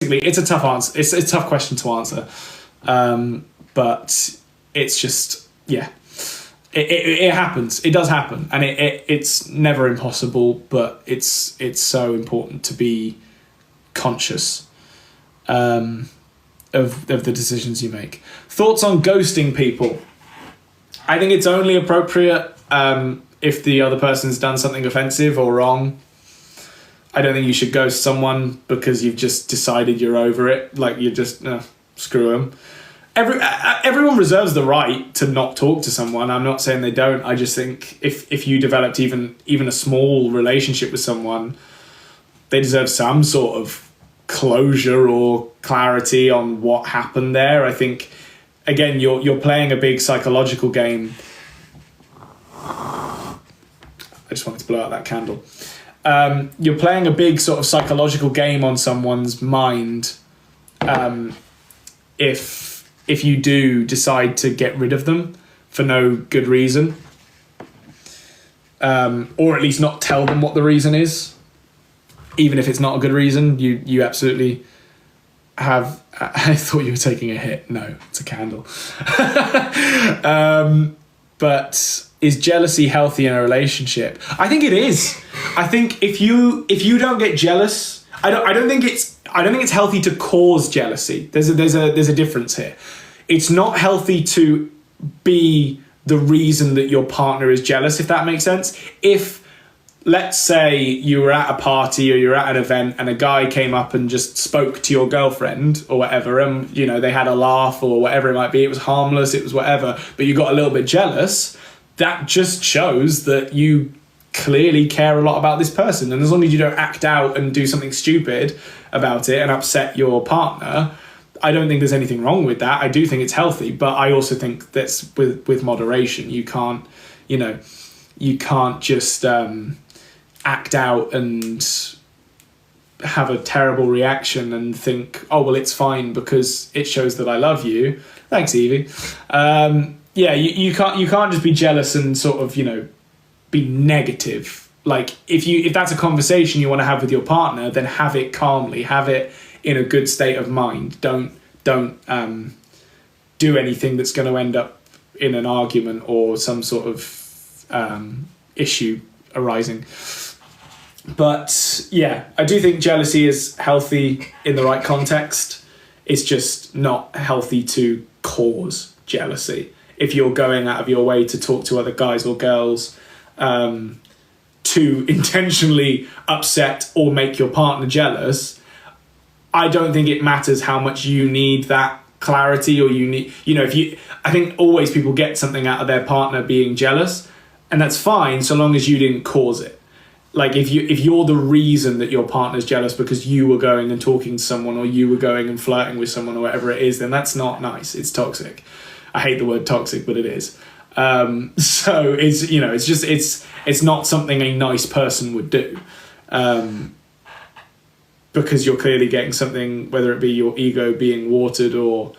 basically, it's a tough answer. It's a tough question to answer. But it's just, yeah. It happens. It does happen. And it's never impossible, but it's so important to be conscious of the decisions you make. Thoughts on ghosting people? I think it's only appropriate if the other person's done something offensive or wrong. I don't think you should ghost someone because you've just decided you're over it. Like, you're just, screw them. Everyone reserves the right to not talk to someone. I'm not saying they don't. I just think if you developed even a small relationship with someone, they deserve some sort of closure or clarity on what happened there. I think, again, you're playing a big psychological game. I just wanted to blow out that candle. You're playing a big sort of psychological game on someone's mind if you do decide to get rid of them for no good reason, or at least not tell them what the reason is. Even if it's not a good reason, you absolutely have... I thought you were taking a hit. No, it's a candle. But is jealousy healthy in a relationship? I think it is. I think if you don't get jealous, I don't think it's healthy to cause jealousy. There's a difference here. It's not healthy to be the reason that your partner is jealous, if that makes sense. If, let's say, you were at a party or you're at an event and a guy came up and just spoke to your girlfriend or whatever, and they had a laugh or whatever it might be, it was harmless, it was whatever, but you got a little bit jealous, that just shows that you clearly care a lot about this person. And as long as you don't act out and do something stupid about it and upset your partner, I don't think there's anything wrong with that. I do think it's healthy, but I also think that's with moderation. You can't just act out and have a terrible reaction and think, oh, well, it's fine because it shows that I love you. Thanks, Evie. You can't just be jealous and sort of, be negative. Like, if that's a conversation you want to have with your partner, then have it calmly, have it in a good state of mind. Don't do anything that's going to end up in an argument or some sort of issue arising. But yeah, I do think jealousy is healthy in the right context. It's just not healthy to cause jealousy. If you're going out of your way to talk to other guys or girls to intentionally upset or make your partner jealous, I don't think it matters how much you need that clarity, or you need, I think always people get something out of their partner being jealous, and that's fine so long as you didn't cause it. Like, if you're the reason that your partner's jealous because you were going and talking to someone, or you were going and flirting with someone, or whatever it is, then that's not nice. It's toxic. I hate the word toxic, but it is. So it's not something a nice person would do, because you're clearly getting something, whether it be your ego being watered or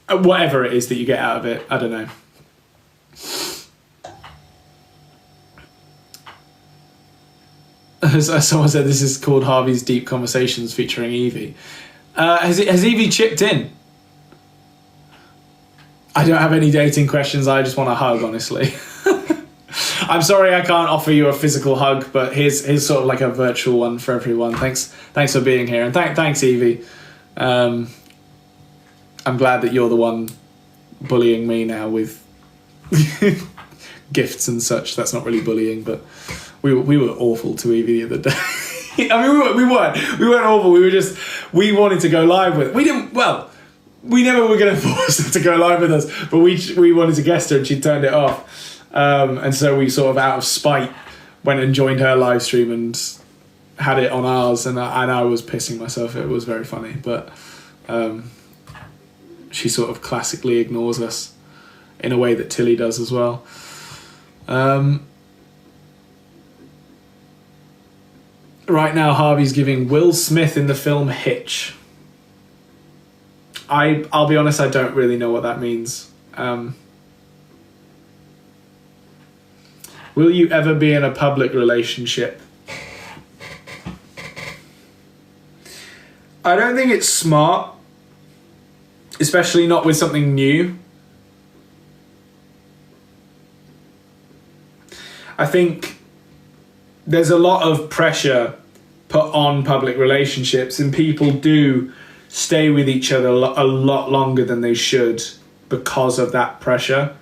whatever it is that you get out of it. I don't know. As someone said, this is called Harvey's Deep Conversations featuring Evie. Has Evie chipped in? I don't have any dating questions. I just want a hug, honestly. I'm sorry I can't offer you a physical hug, but here's sort of like a virtual one for everyone. Thanks for being here, and thanks, Evie. I'm glad that you're the one bullying me now with gifts and such. That's not really bullying, but we were awful to Evie the other day. I mean, we weren't awful. We wanted to go live with. We didn't. Well, we never were going to force her to go live with us, but we wanted to guest her and she turned it off. And so we sort of, out of spite, went and joined her live stream and had it on ours, and I was pissing myself. It was very funny, but she sort of classically ignores us in a way that Tilly does as well. Right now, Harvey's giving Will Smith in the film Hitch. I'll be honest, I don't really know what that means. Will you ever be in a public relationship? I don't think it's smart, especially not with something new. I think there's a lot of pressure put on public relationships, and people do stay with each other a lot longer than they should because of that pressure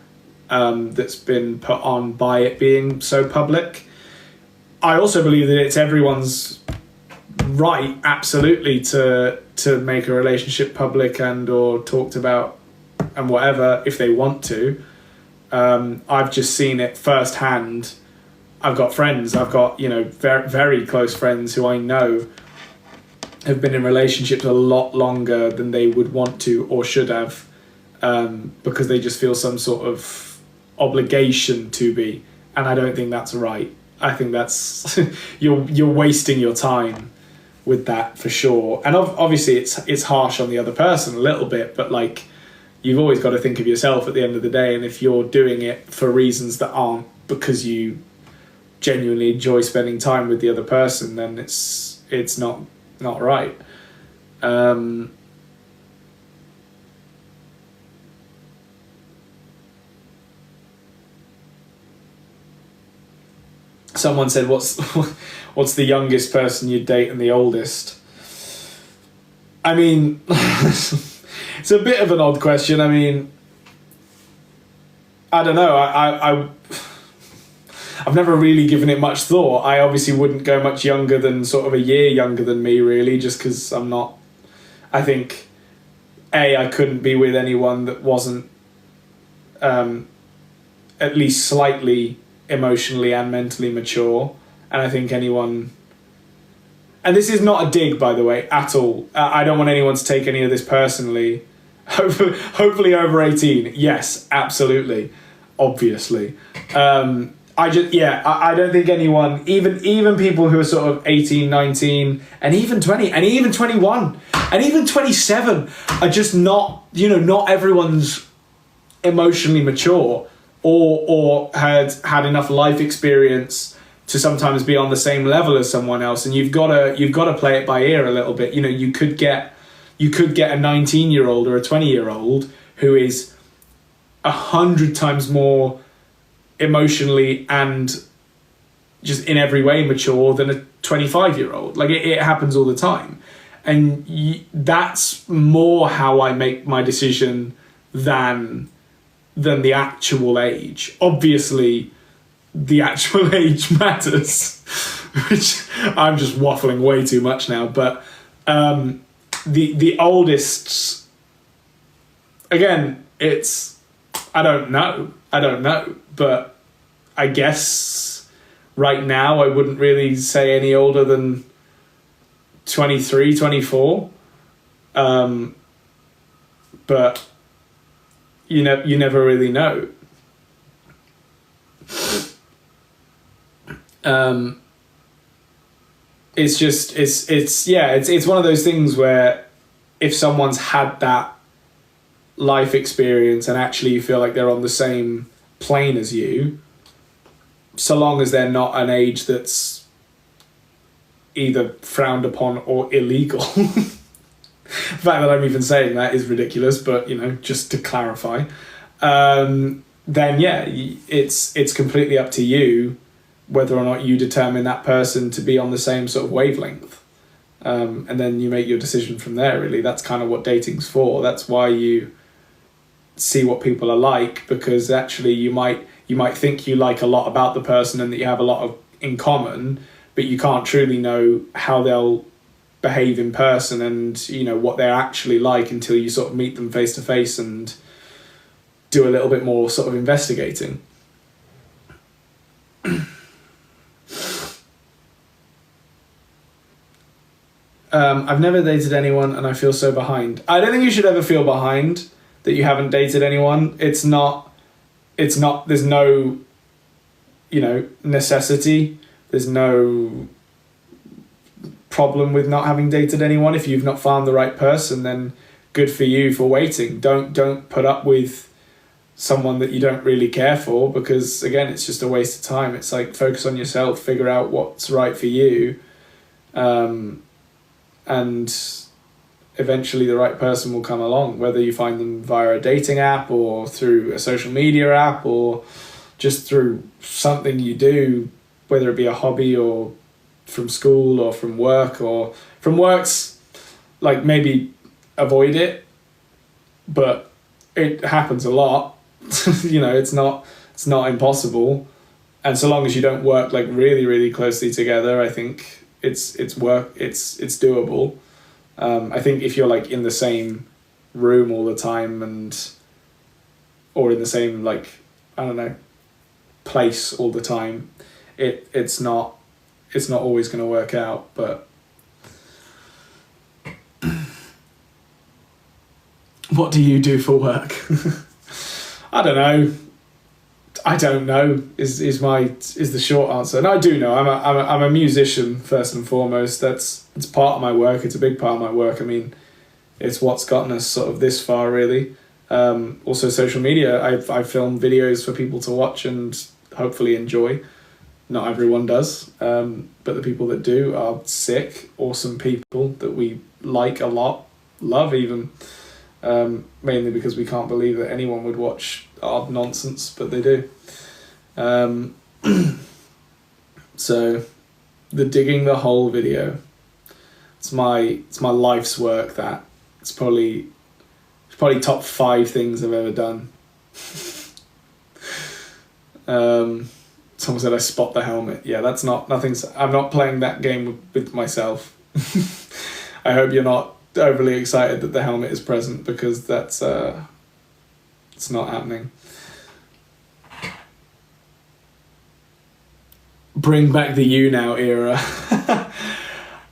that's been put on by it being so public. I also believe that it's everyone's right, absolutely, to make a relationship public and or talked about and whatever if they want to. I've just seen it firsthand. I've got friends, very, very close friends who I know have been in relationships a lot longer than they would want to or should have, because they just feel some sort of obligation to be, and I don't think that's right. I think that's you're wasting your time with that for sure. And obviously it's harsh on the other person a little bit, but like, you've always got to think of yourself at the end of the day, and if you're doing it for reasons that aren't because you genuinely enjoy spending time with the other person, then it's not right. Someone said, what's the youngest person you'd date and the oldest? I mean, it's a bit of an odd question. I mean, I don't know. I've never really given it much thought. I obviously wouldn't go much younger than sort of a year younger than me, really, just because I'm not... I think, I couldn't be with anyone that wasn't at least slightly emotionally and mentally mature. And I think anyone... And this is not a dig, by the way, at all. I don't want anyone to take any of this personally. Hopefully over 18. Yes, absolutely. Obviously. I don't think anyone, even people who are sort of 18, 19, and even 20, and even 21, and even 27 are just not, not everyone's emotionally mature or had enough life experience to sometimes be on the same level as someone else. And you've got to play it by ear a little bit. You could get a 19-year-old or a 20-year-old who is 100 times more emotionally and just in every way mature than a 25-year-old. Like it happens all the time, and that's more how I make my decision than the actual age. Obviously, the actual age matters, which I'm just waffling way too much now. But the oldest, again, it's I don't know. But I guess right now I wouldn't really say any older than 23, 24. But you never really know. It's one of those things where if someone's had that life experience and actually you feel like they're on the same plane as you, so long as they're not an age that's either frowned upon or illegal. The fact that I'm even saying that is ridiculous, but just to clarify, then it's completely up to you whether or not you determine that person to be on the same sort of wavelength, and then you make your decision from there. Really, that's kind of what dating's for. That's why you see what people are like, because actually you might think you like a lot about the person and that you have a lot in common, but you can't truly know how they'll behave in person and what they're actually like until you sort of meet them face to face and do a little bit more sort of investigating. I've never dated anyone and I feel so behind. I don't think you should ever feel behind that you haven't dated anyone. It's not, there's no, necessity. There's no problem with not having dated anyone. If you've not found the right person, then good for you for waiting. Don't put up with someone that you don't really care for, because again, it's just a waste of time. It's like, focus on yourself, figure out what's right for you. And eventually the right person will come along, whether you find them via a dating app or through a social media app or just through something you do, whether it be a hobby or from school or from work. Or from work's like, maybe avoid it, but it happens a lot. You know, it's not impossible, and so long as you don't work like really, really closely together, I think it's doable. I think if you're like in the same room all the time or in the same, like, I don't know, place all the time, it's not always going to work out. But what do you do for work? I don't know is the short answer. And I do know. I'm a musician first and foremost. It's part of my work. It's a big part of my work. I mean, it's what's gotten us sort of this far, really. Also social media. I film videos for people to watch and hopefully enjoy. Not everyone does, but the people that do are sick, awesome people that we like a lot, love even. Mainly because we can't believe that anyone would watch odd nonsense, but they do. So the digging the hole video, it's my life's work. That it's probably top 5 things I've ever done. Someone said I spot the helmet. Yeah, that's nothing. I'm not playing that game with myself. I hope you're not overly excited that the helmet is present, because that's it's not happening. Bring back the You Now era.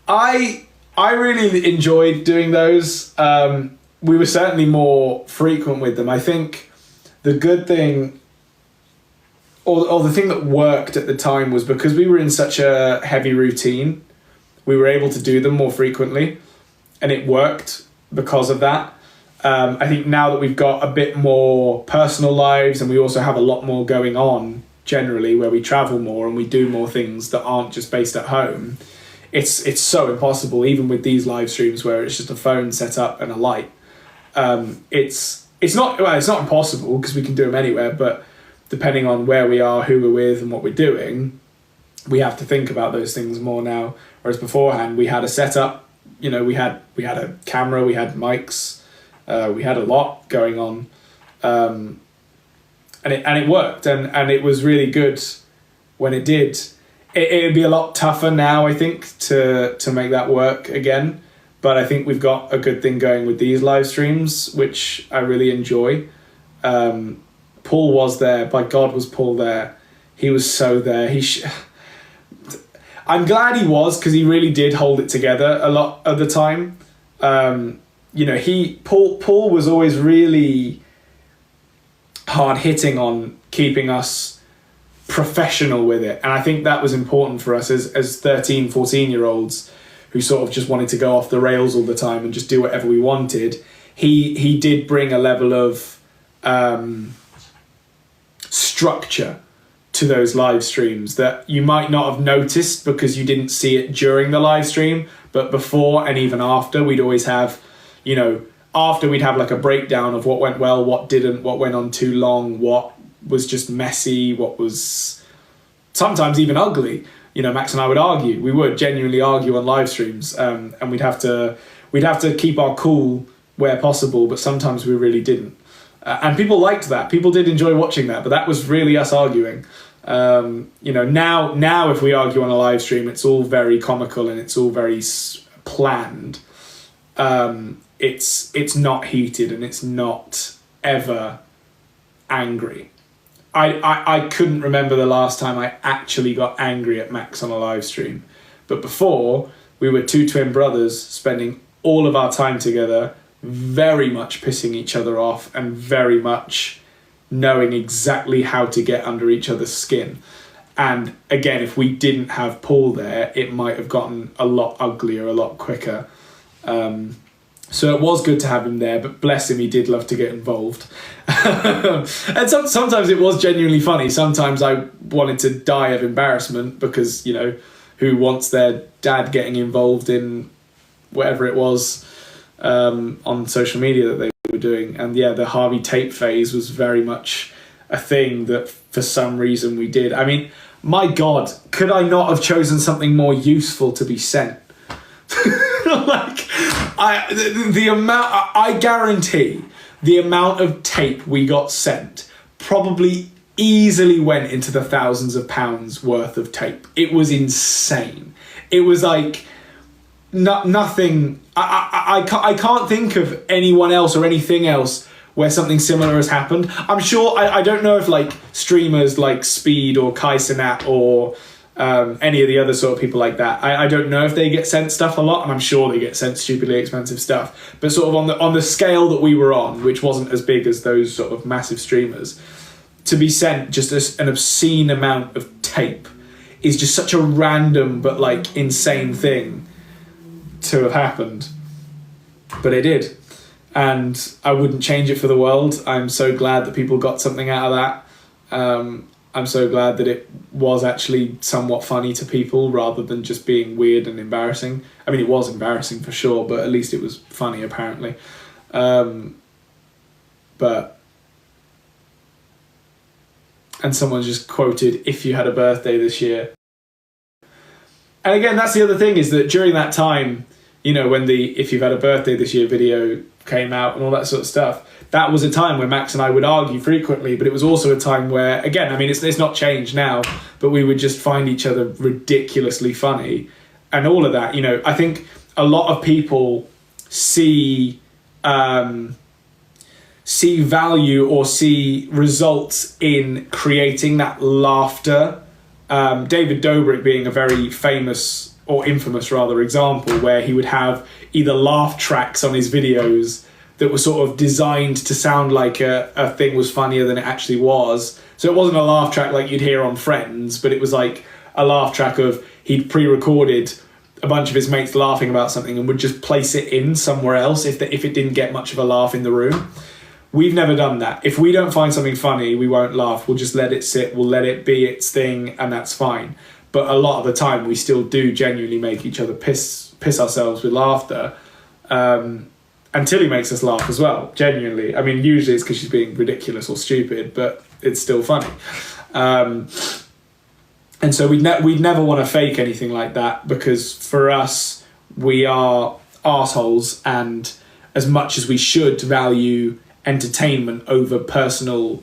I really enjoyed doing those. We were certainly more frequent with them. I think the good thing, or the thing that worked at the time, was because we were in such a heavy routine, we were able to do them more frequently, and it worked because of that. I think now that we've got a bit more personal lives, and we also have a lot more going on generally, where we travel more and we do more things that aren't just based at home, it's so impossible, even with these live streams where it's just a phone set up and a light. It's not impossible, because we can do them anywhere, but depending on where we are, who we're with, and what we're doing, we have to think about those things more now. Whereas beforehand, we had a setup, you know, we had a camera, we had mics, we had a lot going on, and it worked, and it was really good when it did. It'd be a lot tougher now, I think, to make that work again. But I think we've got a good thing going with these live streams, which I really enjoy. Paul was there. By God, was Paul there. He was so there. I'm glad he was, because he really did hold it together a lot of the time. You know, Paul was always really hard hitting on keeping us professional with it. And I think that was important for us as 13, 14-year-olds who sort of just wanted to go off the rails all the time and just do whatever we wanted. He did bring a level of structure to those live streams that you might not have noticed because you didn't see it during the live stream, but before and even after, we'd always have, you know, after we'd have like a breakdown of what went well, what didn't, what went on too long, what was just messy, what was sometimes even ugly. You know, Max and I would argue. We would genuinely argue on live streams, and we'd have to keep our cool where possible, but sometimes we really didn't. And people liked that. People did enjoy watching that, but that was really us arguing. You know, now if we argue on a live stream, it's all very comical and it's all very planned. It's not heated and it's not ever angry. I couldn't remember the last time I actually got angry at Max on a live stream. But before, we were two twin brothers spending all of our time together, very much pissing each other off and very much knowing exactly how to get under each other's skin. And again, if we didn't have Paul there, it might have gotten a lot uglier, a lot quicker. So it was good to have him there, but bless him, he did love to get involved. And sometimes it was genuinely funny. Sometimes I wanted to die of embarrassment because, you know, who wants their dad getting involved in whatever it was on social media that they were doing. And yeah, the Harvey tape phase was very much a thing that for some reason we did. I mean, my God, could I not have chosen something more useful to be sent? Like, the amount, I guarantee the amount of tape we got sent probably easily went into the thousands of pounds worth of tape. It was insane. It was like nothing. I can't think of anyone else or anything else where something similar has happened. I'm sure, I don't know if like streamers like Speed or Kai Cenat or any of the other sort of people like that, I don't know if they get sent stuff a lot, and I'm sure they get sent stupidly expensive stuff, but sort of on the scale that we were on, which wasn't as big as those sort of massive streamers, to be sent just an obscene amount of tape is just such a random but like insane thing to have happened. But it did, and I wouldn't change it for the world. I'm so glad that people got something out of that. I'm so glad that it was actually somewhat funny to people rather than just being weird and embarrassing. I mean, it was embarrassing for sure, but at least it was funny apparently. And someone just quoted, "If you had a birthday this year." And again, that's the other thing, is that during that time, you know, when the "If you've had a birthday this year" video came out and all that sort of stuff, that was a time where Max and I would argue frequently, but it was also a time where, again, I mean, it's not changed now, but we would just find each other ridiculously funny and all of that. You know, I think a lot of people see value or see results in creating that laughter. David Dobrik being a very famous, or infamous rather, example, where he would have either laugh tracks on his videos that were sort of designed to sound like a thing was funnier than it actually was. So it wasn't a laugh track like you'd hear on Friends, but it was like a laugh track of, he'd pre-recorded a bunch of his mates laughing about something and would just place it in somewhere else if it didn't get much of a laugh in the room. We've never done that. If we don't find something funny, we won't laugh. We'll just let it sit. We'll let it be its thing, and that's fine. But a lot of the time, we still do genuinely make each other piss ourselves with laughter. And Tilly makes us laugh as well, genuinely. I mean, usually it's because she's being ridiculous or stupid, but it's still funny. And so we'd never want to fake anything like that, because for us, we are arseholes, and as much as we should value entertainment over personal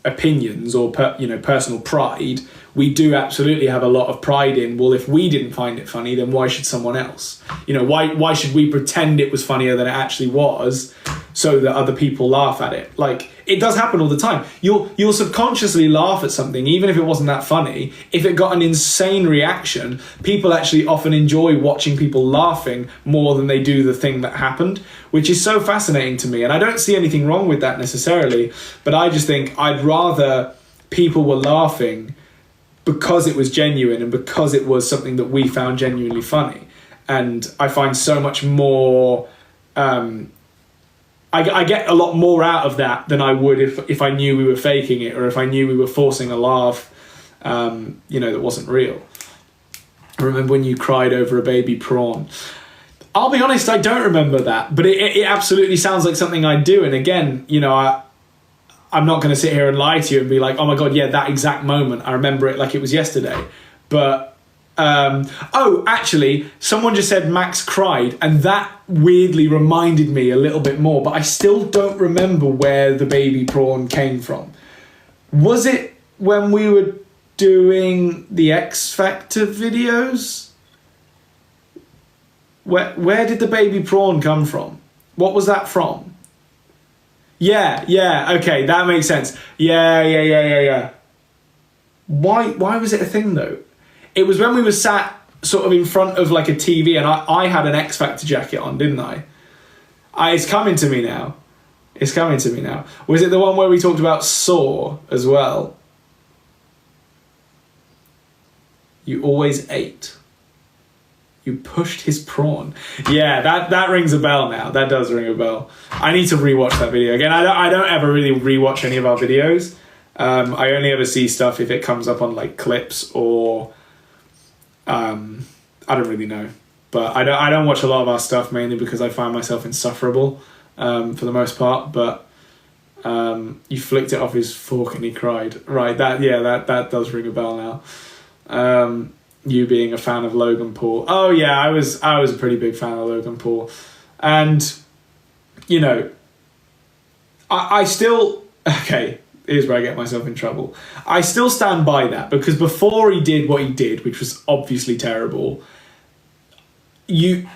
opinions or personal pride, we do absolutely have a lot of pride in, well, if we didn't find it funny, then why should someone else? You know, why should we pretend it was funnier than it actually was so that other people laugh at it? Like, it does happen all the time. You'll subconsciously laugh at something, even if it wasn't that funny. If it got an insane reaction, people actually often enjoy watching people laughing more than they do the thing that happened, which is so fascinating to me. And I don't see anything wrong with that necessarily, but I just think I'd rather people were laughing because it was genuine and because it was something that we found genuinely funny. And I find so much more... I get a lot more out of that than I would if I knew we were faking it, or if I knew we were forcing a laugh, that wasn't real. I remember when you cried over a baby prawn. I'll be honest, I don't remember that, but it absolutely sounds like something I'd do. And again, you know, I'm not going to sit here and lie to you and be like, oh my God, yeah, that exact moment, I remember it like it was yesterday. But, actually, someone just said Max cried, and that weirdly reminded me a little bit more, but I still don't remember where the baby prawn came from. Was it when we were doing the X Factor videos? Where did the baby prawn come from? What was that from? Yeah, okay, that makes sense. Yeah. Why was it a thing though? It was when we were sat sort of in front of like a TV, and I had an X Factor jacket on, didn't I? It's coming to me now. Was it the one where we talked about Saw as well? You always ate. You pushed his prawn. Yeah, that rings a bell now. That does ring a bell. I need to rewatch that video again. I don't ever really rewatch any of our videos. I only ever see stuff if it comes up on like clips or I don't really know. But I don't watch a lot of our stuff, mainly because I find myself insufferable for the most part. But you flicked it off his fork and he cried. Right, that does ring a bell now. You being a fan of Logan Paul. Oh yeah, I was a pretty big fan of Logan Paul. And, you know, I still... Okay, here's where I get myself in trouble. I still stand by that, because before he did what he did, which was obviously terrible... he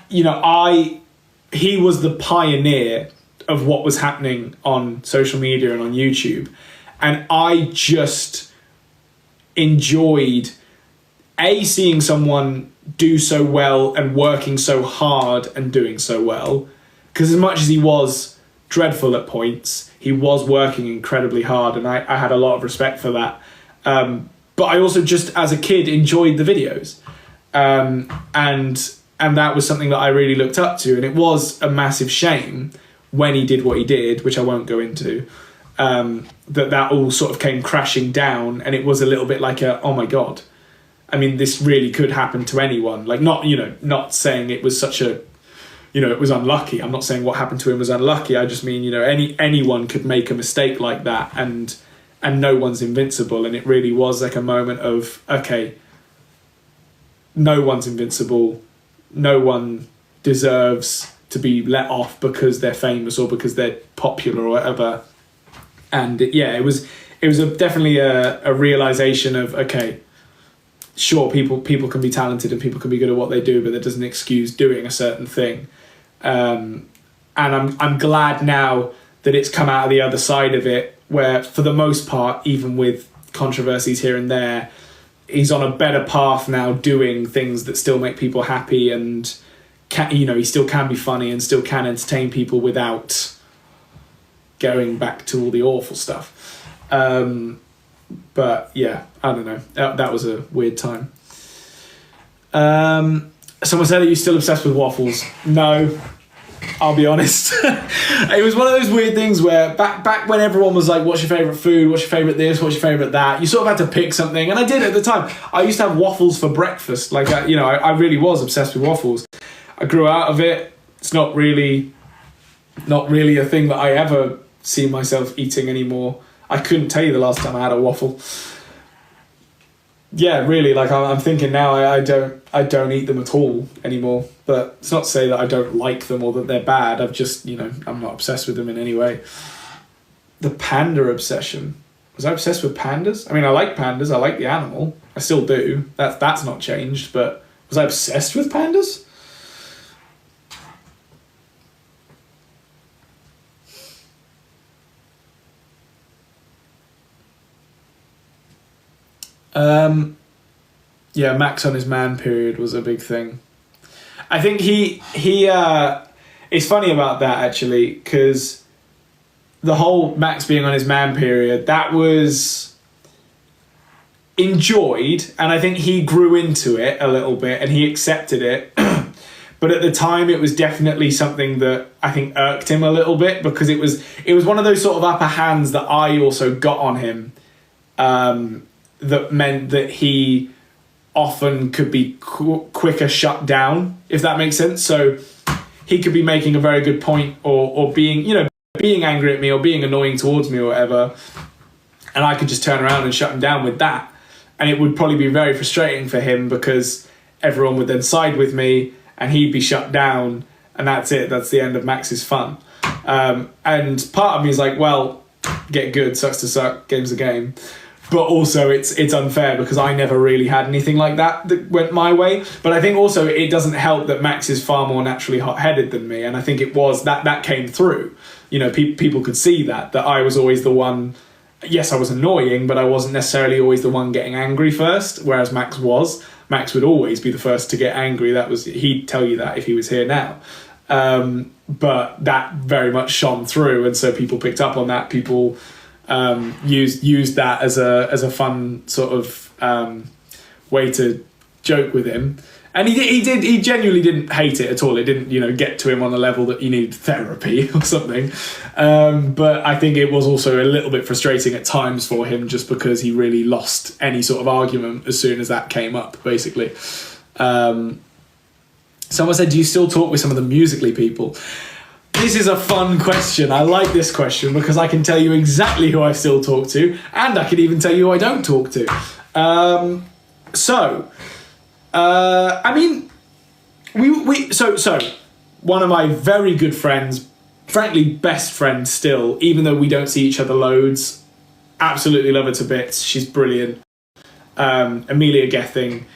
was the pioneer of what was happening on social media and on YouTube, and I just enjoyed seeing someone do so well and working so hard and doing so well, because as much as he was dreadful at points, he was working incredibly hard, and I had a lot of respect for that. But I also, just as a kid, enjoyed the videos, and that was something that I really looked up to. And it was a massive shame when he did what he did, which I won't go into, that all sort of came crashing down. And it was a little bit like oh my God. I mean, this really could happen to anyone. Like, not saying it was such a, it was unlucky. I'm not saying what happened to him was unlucky. I just mean, anyone could make a mistake like that, and no one's invincible. And it really was like a moment of, okay, no one's invincible. No one deserves to be let off because they're famous or because they're popular or whatever. And it was definitely a realization of, okay, sure, people can be talented and people can be good at what they do, but that doesn't excuse doing a certain thing. And I'm glad now that it's come out of the other side of it, where for the most part, even with controversies here and there, he's on a better path now, doing things that still make people happy, and he still can be funny and still can entertain people without going back to all the awful stuff. But yeah, I don't know. That was a weird time. Someone said, are you still obsessed with waffles? No, I'll be honest. It was one of those weird things where back when everyone was like, what's your favourite food? What's your favourite this? What's your favourite that? You sort of had to pick something. And I did at the time. I used to have waffles for breakfast. Like, I really was obsessed with waffles. I grew out of it. It's not really a thing that I ever see myself eating anymore. I couldn't tell you the last time I had a waffle. Yeah, really, like I'm thinking now, I don't eat them at all anymore. But it's not to say that I don't like them or that they're bad. I've just, I'm not obsessed with them in any way. The panda obsession. Was I obsessed with pandas? I mean, I like pandas. I like the animal. I still do. That's not changed. But was I obsessed with pandas? Yeah, Max on his man period was a big thing. I think he it's funny about that, actually, because the whole Max being on his man period, that was enjoyed, and I think he grew into it a little bit and he accepted it. But at the time, it was definitely something that I think irked him a little bit, because it was one of those sort of upper hands that I also got on him, that meant that he often could be quicker shut down, if that makes sense. So he could be making a very good point, or being angry at me or being annoying towards me or whatever, and I could just turn around and shut him down with that. And it would probably be very frustrating for him, because everyone would then side with me and he'd be shut down, and that's it. That's the end of Max's fun. And part of me is like, well, get good, sucks to suck, game's a game. But also it's unfair, because I never really had anything like that went my way. But I think also it doesn't help that Max is far more naturally hot-headed than me. And I think it was that came through. People could see that I was always the one. Yes, I was annoying, but I wasn't necessarily always the one getting angry first, whereas Max was. Max would always be the first to get angry. He'd tell you that if he was here now. But that very much shone through, and so people picked up on that. People used that as a fun sort of way to joke with him, and he genuinely didn't hate it at all. It didn't get to him on a level that he needed therapy or something. But I think it was also a little bit frustrating at times for him, just because he really lost any sort of argument as soon as that came up, basically. Someone said, do you still talk with some of the Musical.ly people? This is a fun question. I like this question because I can tell you exactly who I still talk to, and I can even tell you who I don't talk to. So one of my very good friends, frankly best friend still, even though we don't see each other loads, absolutely love her to bits. She's brilliant. Amelia Gething.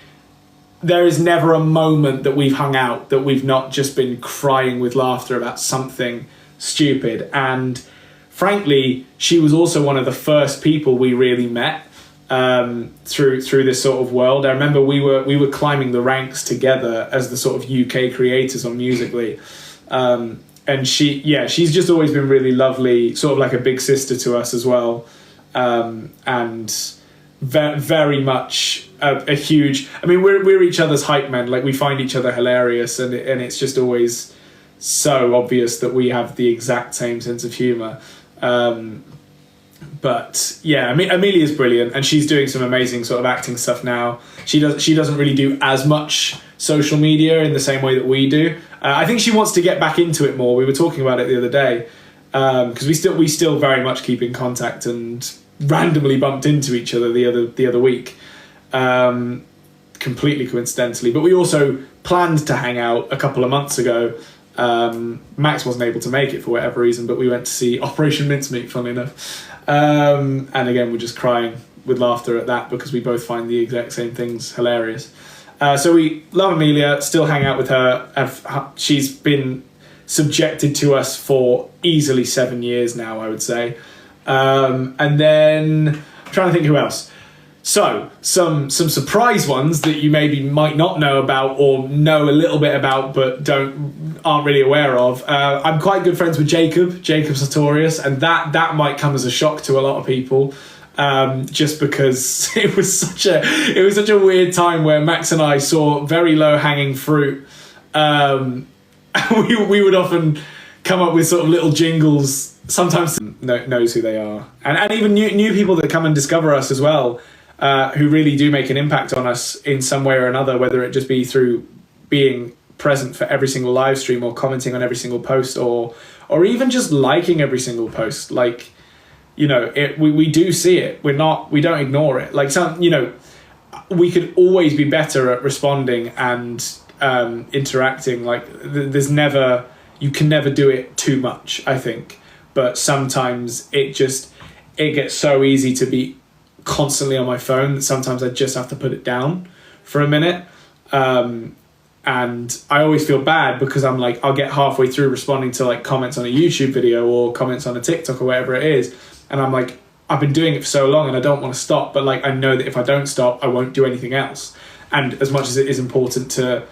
There is never a moment that we've hung out that we've not just been crying with laughter about something stupid. And frankly, she was also one of the first people we really met through this sort of world. I remember we were climbing the ranks together as the sort of UK creators on Musical.ly. And she's just always been really lovely, sort of like a big sister to us as well. And very much a huge, I mean, we're each other's hype men. Like, we find each other hilarious, and it's just always so obvious that we have the exact same sense of humor. But yeah, Amelia's brilliant, and she's doing some amazing sort of acting stuff now. She doesn't really do as much social media in the same way that we do. I think she wants to get back into it more. We were talking about it the other day, because we still very much keep in contact, and randomly bumped into each other the other week, completely coincidentally. But we also planned to hang out a couple of months ago. Max wasn't able to make it for whatever reason, but we went to see Operation Mincemeat, funnily enough. And again, we're just crying with laughter at that because we both find the exact same things hilarious. So we love Amelia, still hang out with her. She's been subjected to us for easily 7 years now, I would say. And then I'm trying to think who else. So some surprise ones that you might not know about, or know a little bit about but aren't really aware of. I'm quite good friends with Jacob Sartorius, and that might come as a shock to a lot of people, just because it was such a weird time where Max and I saw very low hanging fruit. We would often come up with sort of little jingles. Sometimes knows who they are, and even new people that come and discover us as well, who really do make an impact on us in some way or another, whether it just be through being present for every single live stream, or commenting on every single post, or even just liking every single post. Like, we do see it. We don't ignore it. Like, we could always be better at responding and interacting. Like, you can never do it too much, I think. But sometimes it gets so easy to be constantly on my phone that sometimes I just have to put it down for a minute. And I always feel bad because I'm like, I'll get halfway through responding to like comments on a YouTube video or comments on a TikTok or whatever it is. And I'm like, I've been doing it for so long and I don't want to stop. But like, I know that if I don't stop, I won't do anything else. And as much as it is important to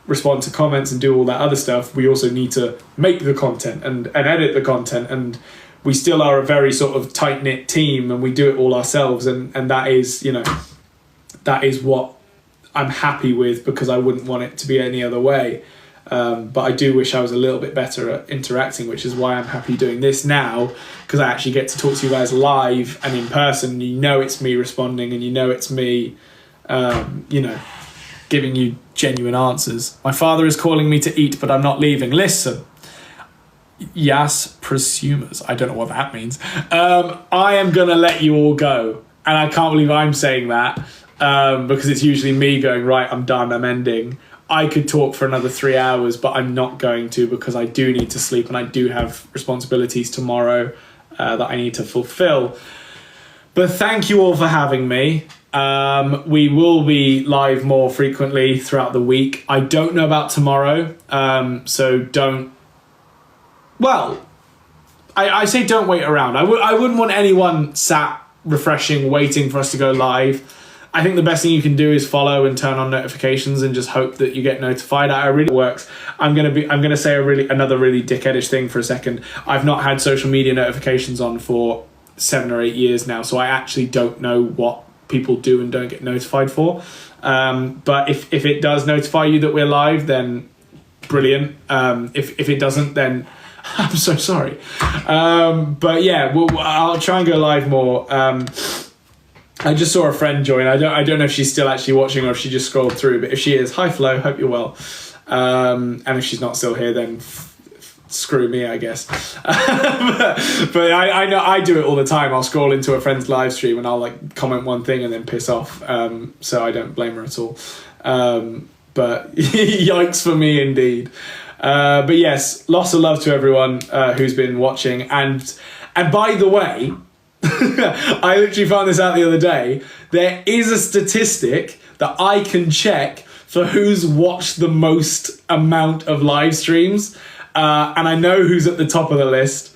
respond to comments and do all that other stuff, we also need to make the content and edit the content, and we still are a very sort of tight-knit team, and we do it all ourselves, and that is what I'm happy with, because I wouldn't want it to be any other way. But I do wish I was a little bit better at interacting, which is why I'm happy doing this now, because I actually get to talk to you guys live and in person. It's me responding, and it's me giving you genuine answers. My father is calling me to eat, but I'm not leaving. Listen, yes, prosumers. I don't know what that means. I am going to let you all go. And I can't believe I'm saying that, because it's usually me going, right, I'm done, I'm ending. I could talk for another 3 hours, but I'm not going to, because I do need to sleep, and I do have responsibilities tomorrow that I need to fulfill. But thank you all for having me. We will be live more frequently throughout the week. I don't know about tomorrow, so don't... Well, I say don't wait around. I wouldn't want anyone sat refreshing, waiting for us to go live. I think the best thing you can do is follow and turn on notifications and just hope that you get notified. It really works. I'm gonna say another really dickheadish thing for a second. I've not had social media notifications on for 7 or 8 years now, so I actually don't know what people do and don't get notified for. But if it does notify you that we're live, then brilliant. If it doesn't, then I'm so sorry. But yeah, I'll try and go live more. I just saw a friend join. I don't know if she's still actually watching or if she just scrolled through, but if she is, hi Flo, hope you're well. And if she's not still here, then screw me, I guess. but I know I do it all the time. I'll scroll into a friend's live stream and I'll like comment one thing and then piss off. So I don't blame her at all. But yikes for me indeed. But yes, lots of love to everyone who's been watching. And by the way, I literally found this out the other day. There is a statistic that I can check for who's watched the most amount of live streams. And I know who's at the top of the list.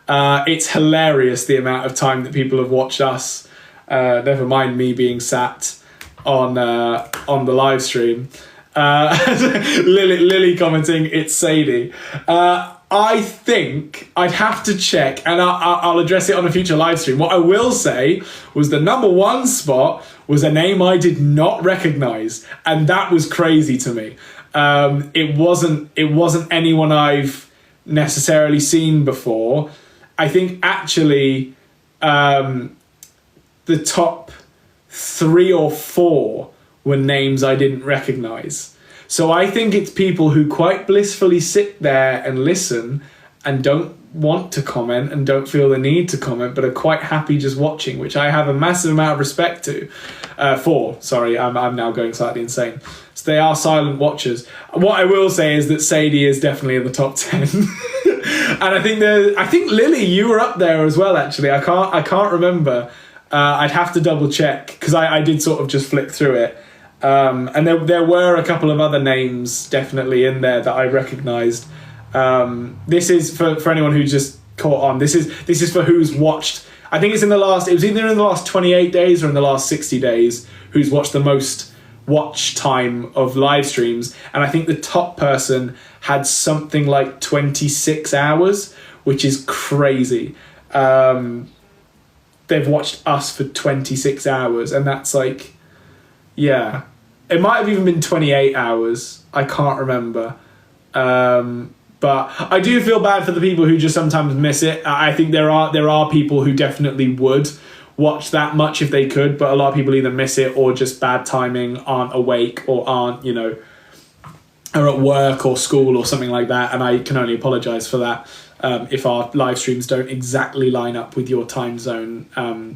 It's hilarious the amount of time that people have watched us. Never mind me being sat on the live stream. Lily commenting, it's Sadie. I think I'd have to check, and I'll address it on a future live stream. What I will say was the number one spot was a name I did not recognise, and that was crazy to me. It wasn't anyone I've necessarily seen before. I think actually the top 3 or 4 were names I didn't recognise. So I think it's people who quite blissfully sit there and listen and don't want to comment and don't feel the need to comment, but are quite happy just watching, which I have a massive amount of respect for. Sorry, I'm now going slightly insane. So they are silent watchers. What I will say is that Sadie is definitely in the top 10. And I think Lily, you were up there as well, actually. I can't remember. I'd have to double check because I did sort of just flick through it. And there were a couple of other names definitely in there that I recognised. This is for anyone who just caught on. This is for who's watched. I think it was either in the last 28 days or in the last 60 days who's watched the most watch time of live streams. And I think the top person had something like 26 hours, which is crazy. They've watched us for 26 hours, and that's like, yeah, it might have even been 28 hours. I can't remember. But I do feel bad for the people who just sometimes miss it. I think there are people who definitely would watch that much if they could, but a lot of people either miss it or just bad timing, aren't awake or aren't, are at work or school or something like that. And I can only apologise for that. If our live streams don't exactly line up with your time zone.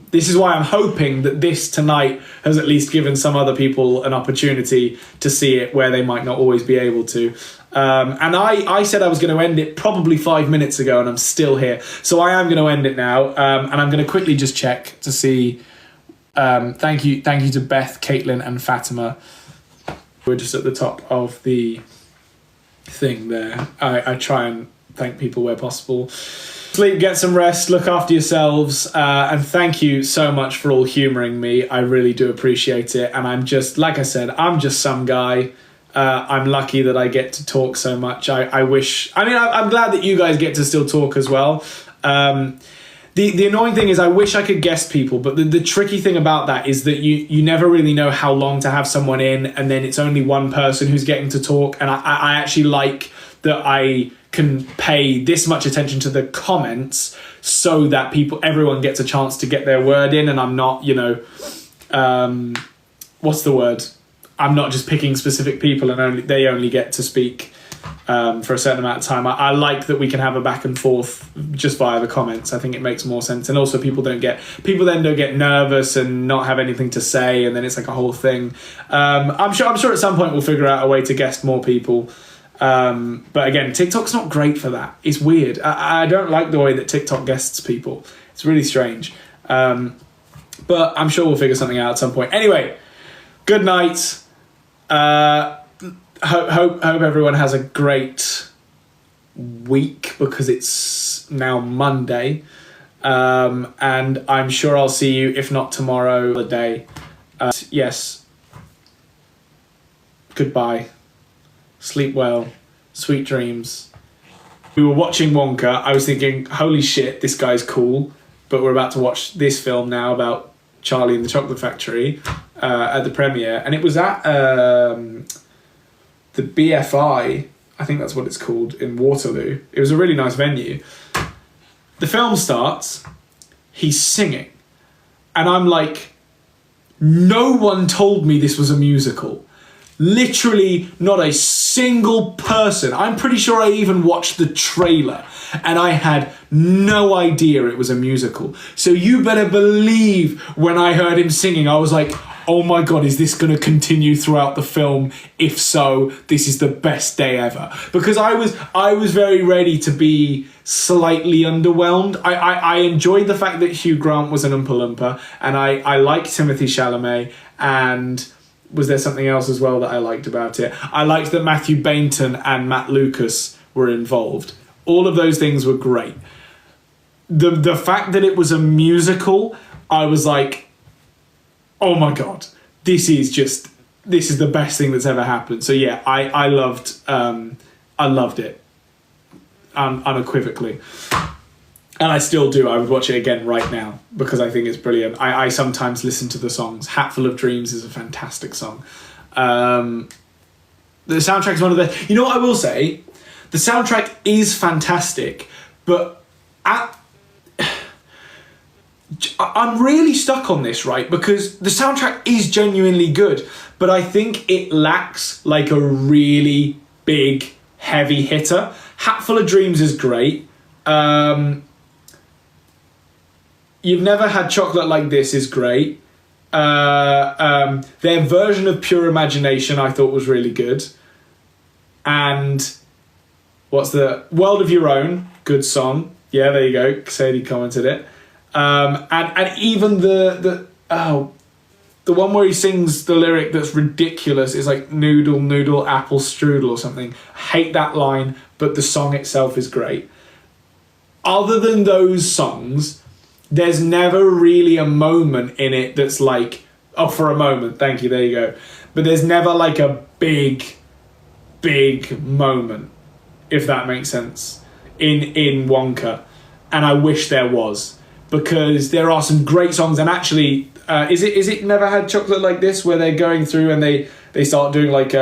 This is why I'm hoping that this tonight has at least given some other people an opportunity to see it where they might not always be able to. And I said I was going to end it probably 5 minutes ago, and I'm still here. So I am going to end it now, and I'm going to quickly just check to see. Thank you to Beth, Caitlin, and Fatima. We're just at the top of the thing there. I try and thank people where possible. Sleep, get some rest, look after yourselves, and thank you so much for all humouring me. I really do appreciate it. And I'm just, like I said, I'm just some guy. I'm lucky that I get to talk so much. I'm glad that you guys get to still talk as well. The annoying thing is I wish I could guest people, but the tricky thing about that is that you never really know how long to have someone in, and then it's only one person who's getting to talk. And I actually like that I can pay this much attention to the comments so that everyone gets a chance to get their word in, and I'm not, what's the word? I'm not just picking specific people and they only get to speak for a certain amount of time. I like that we can have a back and forth just via the comments. I think it makes more sense. And also people then don't get nervous and not have anything to say, and then it's like a whole thing. I'm sure at some point we'll figure out a way to guest more people. But again, TikTok's not great for that. It's weird. I don't like the way that TikTok guests people. It's really strange. But I'm sure we'll figure something out at some point. Anyway, good night. Hope everyone has a great week, because it's now Monday. And I'm sure I'll see you, if not tomorrow, the day. Yes. Goodbye. Sleep well. Sweet dreams. We were watching Wonka. I was thinking, holy shit, this guy's cool. But we're about to watch this film now about Charlie and the Chocolate Factory at the premiere. And it was at the BFI, I think that's what it's called, in Waterloo. It was a really nice venue. The film starts, he's singing. And I'm like, no one told me this was a musical. Literally not a single person. I'm pretty sure I even watched the trailer and I had no idea it was a musical. So you better believe when I heard him singing, I was like, oh my God, is this going to continue throughout the film? If so, this is the best day ever. Because I was very ready to be slightly underwhelmed. I enjoyed the fact that Hugh Grant was an Oompa Loompa, and I liked Timothée Chalamet, and was there something else as well that I liked about it? I liked that Matthew Bainton and Matt Lucas were involved. All of those things were great. The fact that it was a musical, I was like, oh my God, this is the best thing that's ever happened. So yeah, I loved it unequivocally. And I still do. I would watch it again right now because I think it's brilliant. I sometimes listen to the songs. Hatful of Dreams is a fantastic song. The soundtrack is one of the... You know what I will say? The soundtrack is fantastic, but I'm really stuck on this, right? Because the soundtrack is genuinely good, but I think it lacks like a really big, heavy hitter. Hatful of Dreams is great. You've Never Had Chocolate Like This is great. Their version of Pure Imagination I thought was really good. And what's the World of Your Own? Good song. Yeah, there you go. Sadie commented it. And even the one where he sings the lyric that's ridiculous is like noodle, noodle, apple strudel or something. I hate that line, but the song itself is great. Other than those songs, there's never really a moment in it that's like, oh, for a moment, thank you, there you go. But there's never like a big moment, if that makes sense, in Wonka. And I wish there was, because there are some great songs. And actually, is it Never Had Chocolate Like This, where they're going through and they start doing like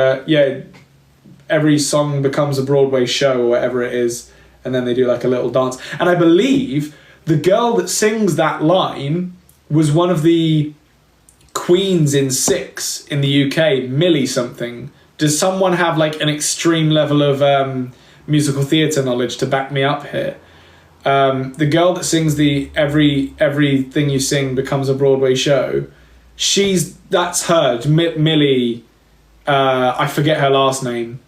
every song becomes a Broadway show or whatever it is, and then they do like a little dance. And I believe the girl that sings that line was one of the queens in Six in the UK, Millie something. Does someone have like an extreme level of musical theatre knowledge to back me up here? The girl that sings the everything you sing becomes a Broadway show, that's her, Millie, I forget her last name,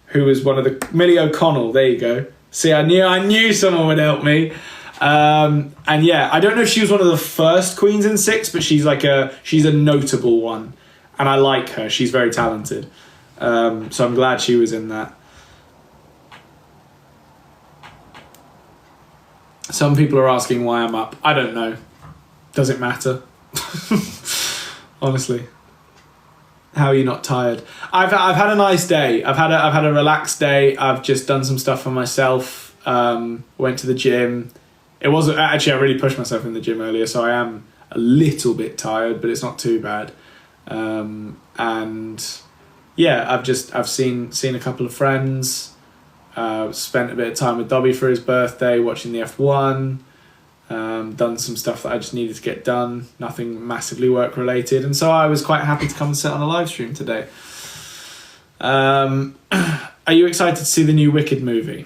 who was one of the, Millie O'Connell, there you go. See, I knew someone would help me. And yeah, I don't know if she was one of the first queens in Six, but she's a notable one, and I like her. She's very talented. So I'm glad she was in that. Some people are asking why I'm up. I don't know. Does it matter? Honestly. How are you not tired? I've had a nice day. I've had a relaxed day. I've just done some stuff for myself. Went to the gym. It wasn't actually, I really pushed myself in the gym earlier, so I am a little bit tired, but it's not too bad. And yeah, I've seen a couple of friends. Spent a bit of time with Dobby for his birthday, watching the F1. Done some stuff that I just needed to get done. Nothing massively work related, and so I was quite happy to come and sit on a live stream today. Are you excited to see the new Wicked movie?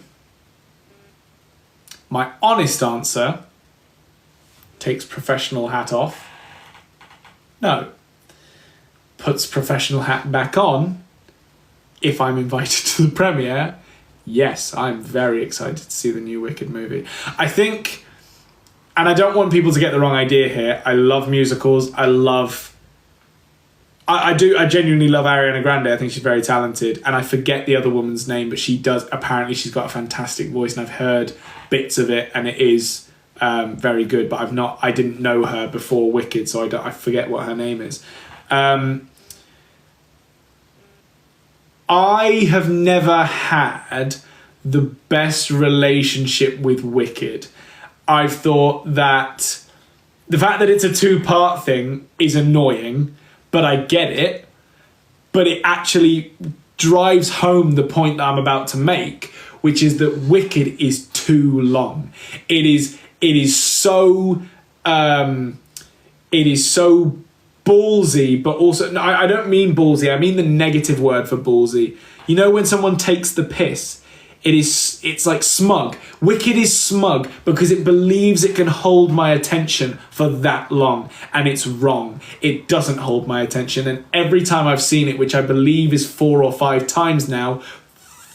My honest answer takes professional hat off. No. Puts professional hat back on. If I'm invited to the premiere, yes, I'm very excited to see the new Wicked movie. I think, and I don't want people to get the wrong idea here, I love musicals. I genuinely love Ariana Grande. I think she's very talented, and I forget the other woman's name, but she's got a fantastic voice, and I've heard bits of it, and it is very good, but I didn't know her before Wicked, so I forget what her name is. I have never had the best relationship with Wicked. I've thought that the fact that it's a 2-part thing is annoying, but I get it. But it actually drives home the point that I'm about to make, which is that Wicked is too long. It is so ballsy, but also, no, I don't mean ballsy, I mean the negative word for ballsy. You know when someone takes the piss, it's like smug. Wicked is smug because it believes it can hold my attention for that long, and it's wrong. It doesn't hold my attention, and every time I've seen it, which I believe is 4 or 5 times now,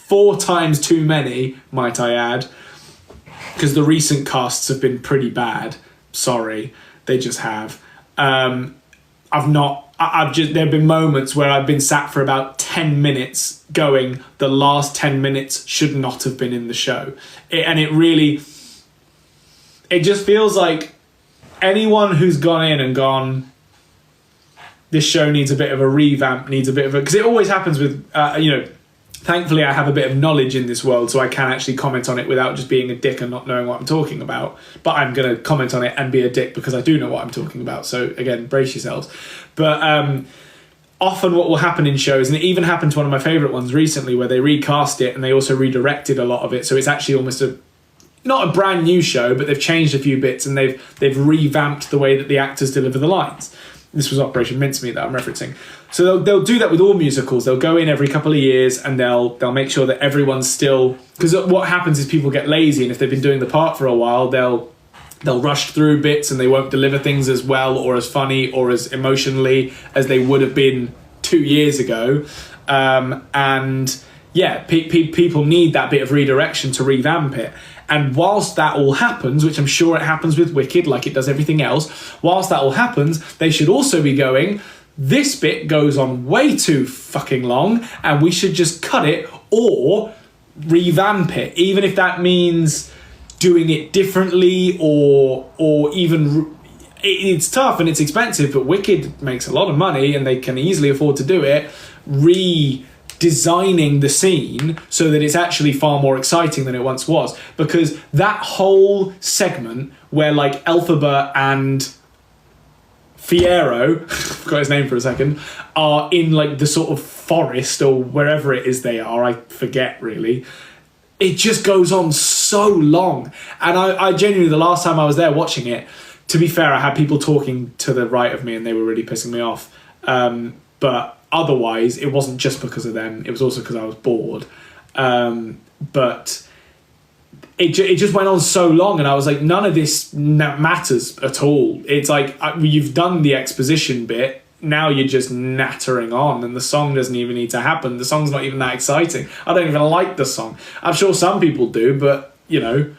4 times too many, might I add, because the recent casts have been pretty bad. Sorry, they just have. There have been moments where I've been sat for about 10 minutes going, the last 10 minutes should not have been in the show. It just feels like anyone who's gone in and gone, this show needs a bit of a revamp, because it always happens with, thankfully I have a bit of knowledge in this world, so I can actually comment on it without just being a dick and not knowing what I'm talking about. But I'm going to comment on it and be a dick because I do know what I'm talking about. So again, brace yourselves. But often what will happen in shows, and it even happened to one of my favourite ones recently, where they recast it and they also redirected a lot of it. So it's actually almost not a brand new show, but they've changed a few bits and they've revamped the way that the actors deliver the lines. This was Operation Mincemeat that I'm referencing. So they'll do that with all musicals. They'll go in every couple of years and they'll make sure that everyone's still... Because what happens is people get lazy, and if they've been doing the part for a while, they'll rush through bits and they won't deliver things as well or as funny or as emotionally as they would have been 2 years ago. People need that bit of redirection to revamp it. And whilst that all happens, which I'm sure it happens with Wicked, like it does everything else, whilst that all happens, they should also be going, this bit goes on way too fucking long and we should just cut it or revamp it, even if that means doing it differently or even... It's tough and it's expensive, but Wicked makes a lot of money and they can easily afford to do it, designing the scene so that it's actually far more exciting than it once was, because that whole segment where like Elphaba and Fiyero, forgot his name for a second, are in like the sort of forest or wherever it is they are, I forget really, it just goes on so long. And I genuinely, the last time I was there watching it, to be fair, I had people talking to the right of me and they were really pissing me off, but otherwise, it wasn't just because of them. It was also because I was bored. But it just went on so long, and I was like, none of this matters at all. It's like, you've done the exposition bit, now you're just nattering on, and the song doesn't even need to happen. The song's not even that exciting. I don't even like the song. I'm sure some people do, but, you know,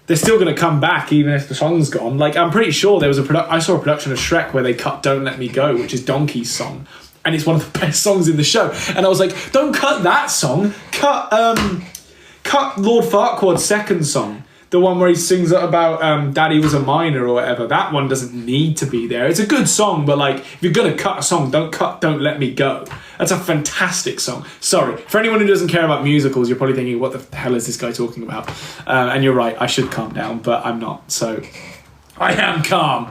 they're still going to come back even if the song's gone. Like, I'm pretty sure there was I saw a production of Shrek where they cut Don't Let Me Go, which is Donkey's song. And it's one of the best songs in the show. And I was like, don't cut that song. Cut Lord Farquaad's second song. The one where he sings about Daddy Was a Miner or whatever. That one doesn't need to be there. It's a good song, but like, if you're going to cut a song, don't Let Me Go. That's a fantastic song. Sorry. For anyone who doesn't care about musicals, you're probably thinking, what the hell is this guy talking about? And you're right, I should calm down, but I'm not. So I am calm.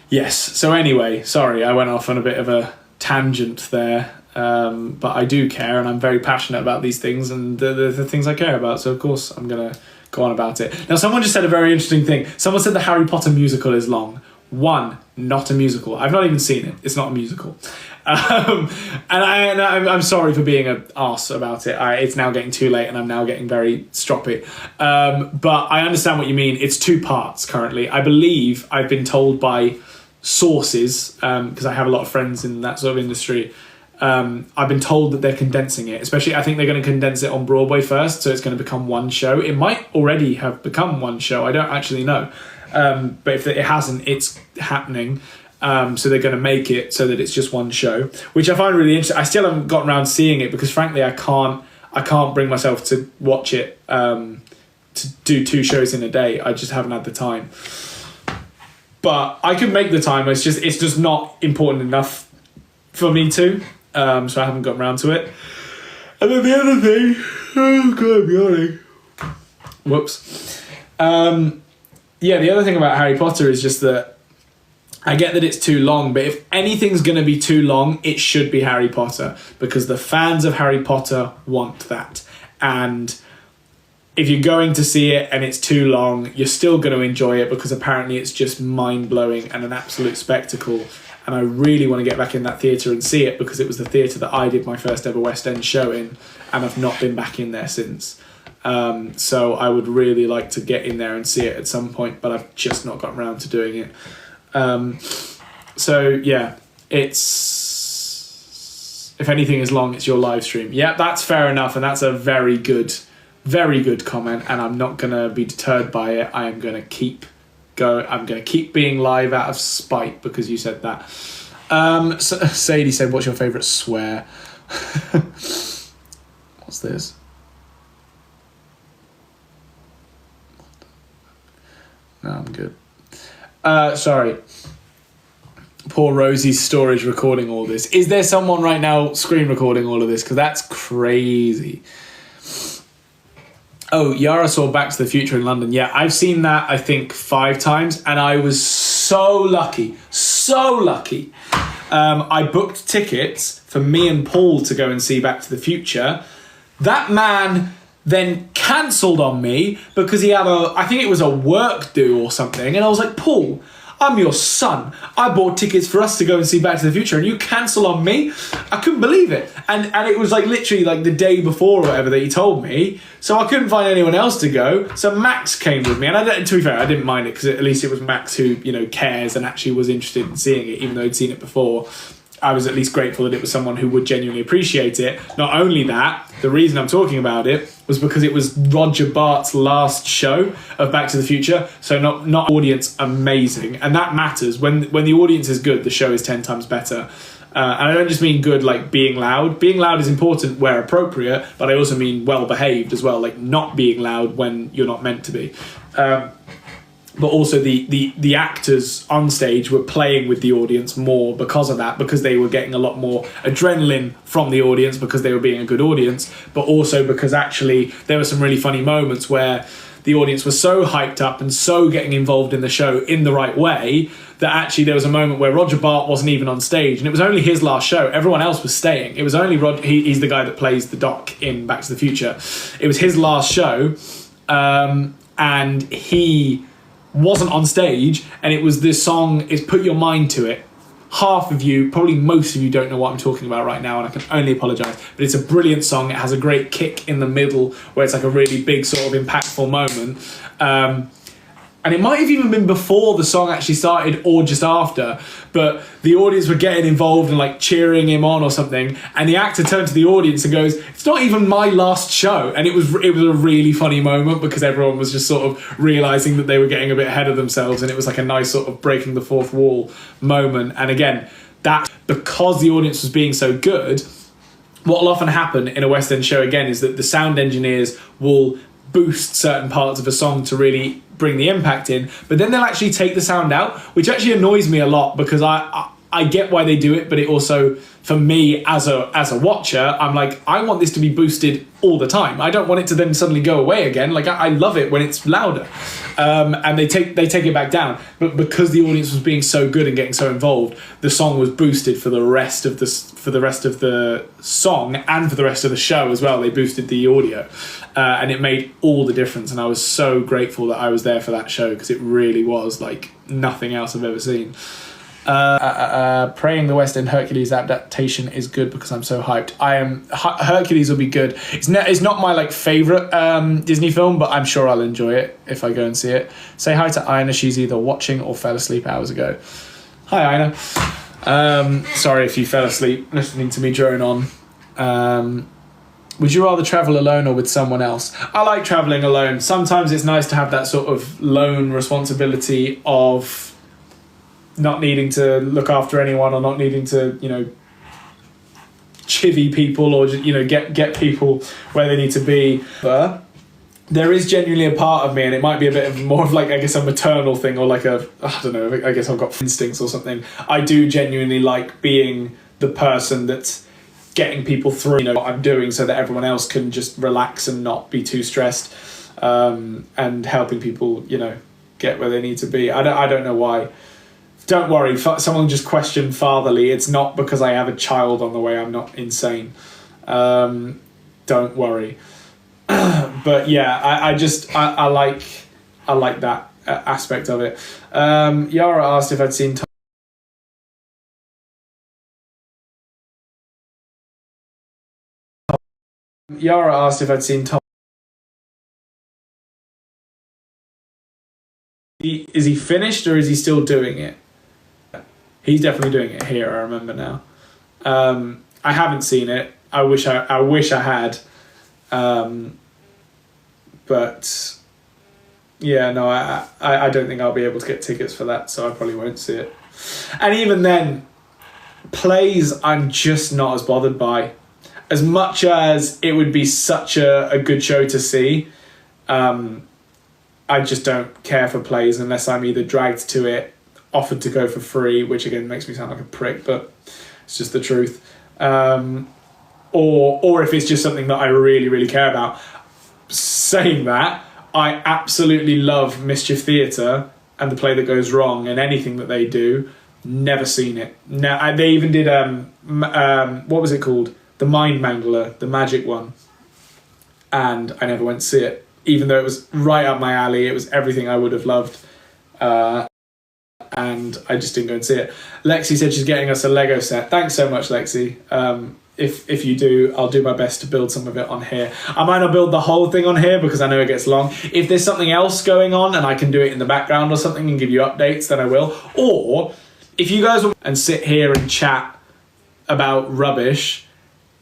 Yes, so anyway, sorry, I went off on a bit of a tangent there, but I do care and I'm very passionate about these things and the things I care about, so of course I'm going to go on about it. Now, someone just said a very interesting thing. Someone said the Harry Potter musical is long. One, not a musical. I've not even seen it. It's not a musical. And I'm sorry for being an arse about it. It's now getting too late and I'm now getting very stroppy. But I understand what you mean. It's 2 parts currently. I believe I've been told by sources, because I have a lot of friends in that sort of industry, I've been told that they're condensing it, especially I think they're going to condense it on Broadway first, so it's going to become one show. It might already have become one show, I don't actually know, but if it hasn't, it's happening. So they're going to make it so that it's just one show, which I find really interesting. I still haven't gotten around to seeing it because frankly I can't bring myself to watch it, to do 2 shows in a day. I just haven't had the time. But I could make the time. It's just not important enough for me to. So I haven't gotten around to it. And then the other thing... Oh, God, I'm yawning. Whoops. The other thing about Harry Potter is just that I get that it's too long, but if anything's going to be too long, it should be Harry Potter, because the fans of Harry Potter want that. And if you're going to see it and it's too long, you're still going to enjoy it because apparently it's just mind-blowing and an absolute spectacle. And I really want to get back in that theatre and see it because it was the theatre that I did my first ever West End show in, and I've not been back in there since. So I would really like to get in there and see it at some point, but I've just not got around to doing it. So yeah, it's, if anything is long, it's your live stream. Yeah, that's fair enough, and that's a very good comment, and I'm not going to be deterred by it. I am going to keep being live out of spite because you said that. So Sadie said, what's your favourite swear? What's this? No, I'm good. Sorry. Poor Rosie's storage recording all this. Is there someone right now screen recording all of this? Because that's crazy. Oh, Yara saw Back to the Future in London. Yeah, I've seen that, I think, 5 times, and I was so lucky. I booked tickets for me and Paul to go and see Back to the Future. That man then cancelled on me because he had I think it was a work do or something, and I was like, Paul, I'm your son. I bought tickets for us to go and see Back to the Future and you cancel on me? I couldn't believe it. And it was like literally like the day before or whatever that he told me. So I couldn't find anyone else to go. So Max came with me. And to be fair, I didn't mind it because at least it was Max who, cares and actually was interested in seeing it, even though he'd seen it before. I was at least grateful that it was someone who would genuinely appreciate it. Not only that, the reason I'm talking about it was because it was Roger Bart's last show of Back to the Future, so not audience amazing, and that matters. When the audience is good, the show is 10 times better. And I don't just mean good like being loud. Being loud is important where appropriate, but I also mean well behaved as well, like not being loud when you're not meant to be. But also the actors on stage were playing with the audience more because of that, because they were getting a lot more adrenaline from the audience because they were being a good audience, but also because actually there were some really funny moments where the audience was so hyped up and so getting involved in the show in the right way that actually there was a moment where Roger Bart wasn't even on stage, and it was only his last show. Everyone else was staying. It was only he's the guy that plays the Doc in Back to the Future. It was his last show, and he wasn't on stage, and it was this song is Put Your Mind to It. Half of you, probably most of you, don't know what I'm talking about right now, and I can only apologise, but it's a brilliant song. It has a great kick in the middle where it's like a really big sort of impactful moment, and it might have even been before the song actually started or just after, but the audience were getting involved and like cheering him on or something, and the actor turned to the audience and goes, it's not even my last show. And it was a really funny moment because everyone was just sort of realising that they were getting a bit ahead of themselves, and it was like a nice sort of breaking the fourth wall moment. And again, that because the audience was being so good, what will often happen in a West End show again is that the sound engineers will boost certain parts of a song to really bring the impact in, but then they'll actually take the sound out, which actually annoys me a lot because I get why they do it, but it also, for me as a watcher, I'm like, I want this to be boosted all the time. I don't want it to then suddenly go away again. Like I love it when it's louder, and they take it back down. But because the audience was being so good and getting so involved, the song was boosted for the rest of the song and for the rest of the show as well. They boosted the audio, and it made all the difference. And I was so grateful that I was there for that show because it really was like nothing else I've ever seen. Praying the West End Hercules adaptation is good because I'm so hyped. Hercules will be good. It's not my like favourite Disney film, but I'm sure I'll enjoy it if I go and see it. Say hi to Ina. She's either watching or fell asleep hours ago. Hi Ina. Sorry if you fell asleep listening to me drone on. Would you rather travel alone or with someone else? I like travelling alone. Sometimes it's nice to have that sort of lone responsibility of not needing to look after anyone or not needing to, chivvy people or just, get people where they need to be. But there is genuinely a part of me, and it might be a bit of more of like, I guess, a maternal thing or like I don't know, I guess I've got instincts or something. I do genuinely like being the person that's getting people through what I'm doing so that everyone else can just relax and not be too stressed, and helping people, get where they need to be. I don't know why. Don't worry, someone just questioned fatherly. It's not because I have a child on the way. I'm not insane. Don't worry. But yeah, I like that aspect of it. Yara asked if I'd seen Yara asked if I'd seen Tom. Is he finished or is he still doing it? He's definitely doing it here. I remember now. I haven't seen it. I wish I had. But yeah, no, I don't think I'll be able to get tickets for that, so I probably won't see it. And even then, plays I'm just not as bothered by. As much as it would be such a good show to see, I just don't care for plays unless I'm either dragged to it, offered to go for free, which again makes me sound like a prick, but it's just the truth. Or if it's just something that I really, really care about. Saying that, I absolutely love Mischief Theatre and The Play That Goes Wrong and anything that they do. Never seen it. Now they even did what was it called? The Mind Mangler, the magic one. And I never went to see it, even though it was right up my alley. It was everything I would have loved. And I just didn't go and see it. Lexi said she's getting us a Lego set. Thanks so much, Lexi. If you do, I'll do my best to build some of it on here. I might not build the whole thing on here because I know it gets long. If there's something else going on and I can do it in the background or something and give you updates, then I will. Or if you guys want and sit here and chat about rubbish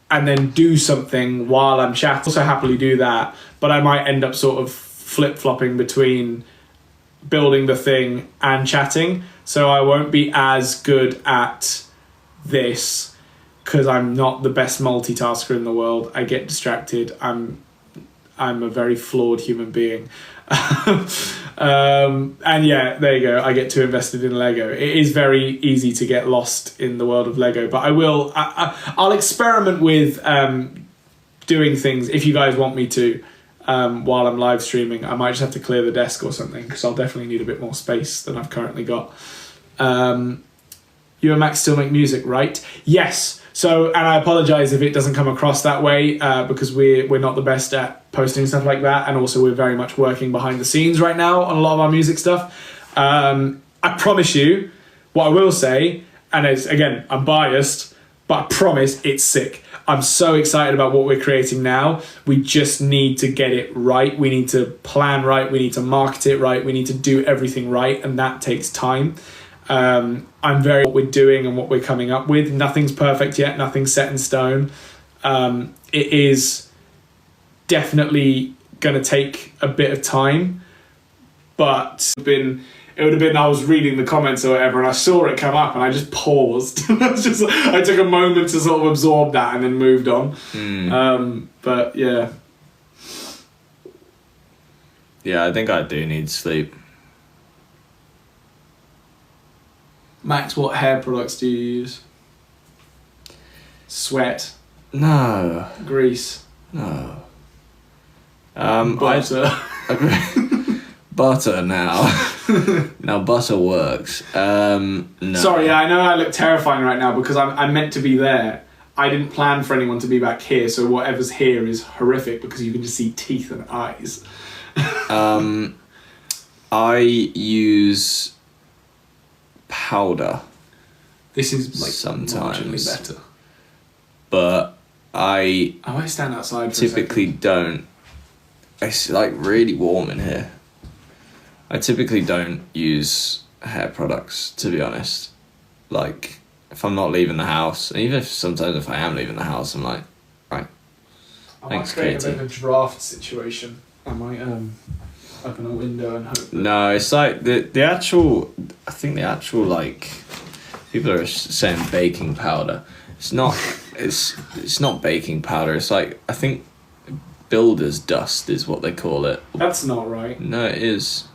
and then do something while I'm chatting, I'll also happily do that. But I might end up sort of flip-flopping between building the thing and chatting. So I won't be as good at this because I'm not the best multitasker in the world. I get distracted. I'm a very flawed human being. And yeah, there you go. I get too invested in Lego. It is very easy to get lost in the world of Lego, but I'll experiment with doing things if you guys want me to while I'm live streaming. I might just have to clear the desk or something because I'll definitely need a bit more space than I've currently got. You and Max still make music, right? Yes. So, and I apologise if it doesn't come across that way because we're not the best at posting stuff like that, and also we're very much working behind the scenes right now on a lot of our music stuff. I promise you, what I will say, and it's, again, I'm biased, but I promise it's sick. I'm so excited about what we're creating now. We just need to get it right. We need to plan right. We need to market it right. We need to do everything right, and that takes time. I'm very what we're doing and what we're coming up with. Nothing's perfect yet. Nothing's set in stone. It is definitely going to take a bit of time, but it would have been I was reading the comments or whatever, and I saw it come up, and I just paused. I took a moment to sort of absorb that, and then moved on. But yeah, I think I do need sleep. Max, what hair products do you use? Sweat. No. Grease. No. Butter. Butter now. Now butter works. No. Sorry, I know I look terrifying right now because I'm meant to be there. I didn't plan for anyone to be back here, so whatever's here is horrific because you can just see teeth and eyes. I use powder. This is like sometimes better. But I might stand outside for typically don't. It's like really warm in here. I typically don't use hair products, to be honest. Like, if I'm not leaving the house, and even sometimes if I am leaving the house, I'm like, right. Thanks, Katie. I might create a bit of a draft situation. I might open a window and hope. No, it's like the actual. I think the actual like people are saying baking powder. It's not. It's not baking powder. It's like I think builder's dust is what they call it. That's not right. No, it is.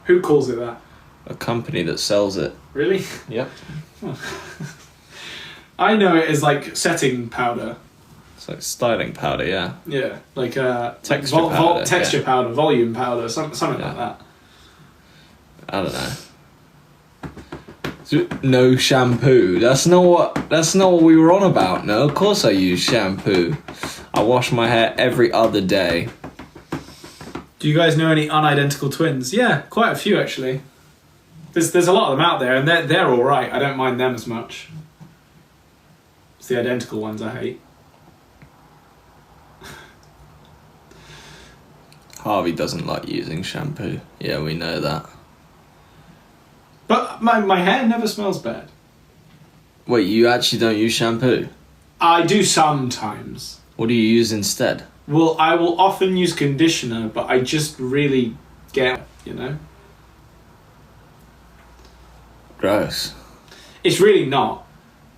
Who calls it that? A company that sells it. Really? Yep. I know it as like setting powder. It's like styling powder, yeah. Yeah, like texture powder, texture powder, volume powder, something like that. I don't know. No shampoo. That's not what we were on about. No, of course I use shampoo. I wash my hair every other day. Do you guys know any unidentical twins? Yeah, quite a few actually. There's a lot of them out there, and they're all right. I don't mind them as much. It's the identical ones I hate. Harvey doesn't like using shampoo. Yeah, we know that. But my hair never smells bad. Wait, you actually don't use shampoo? I do sometimes. What do you use instead? Well, I will often use conditioner, but I just really get, Gross. It's really not.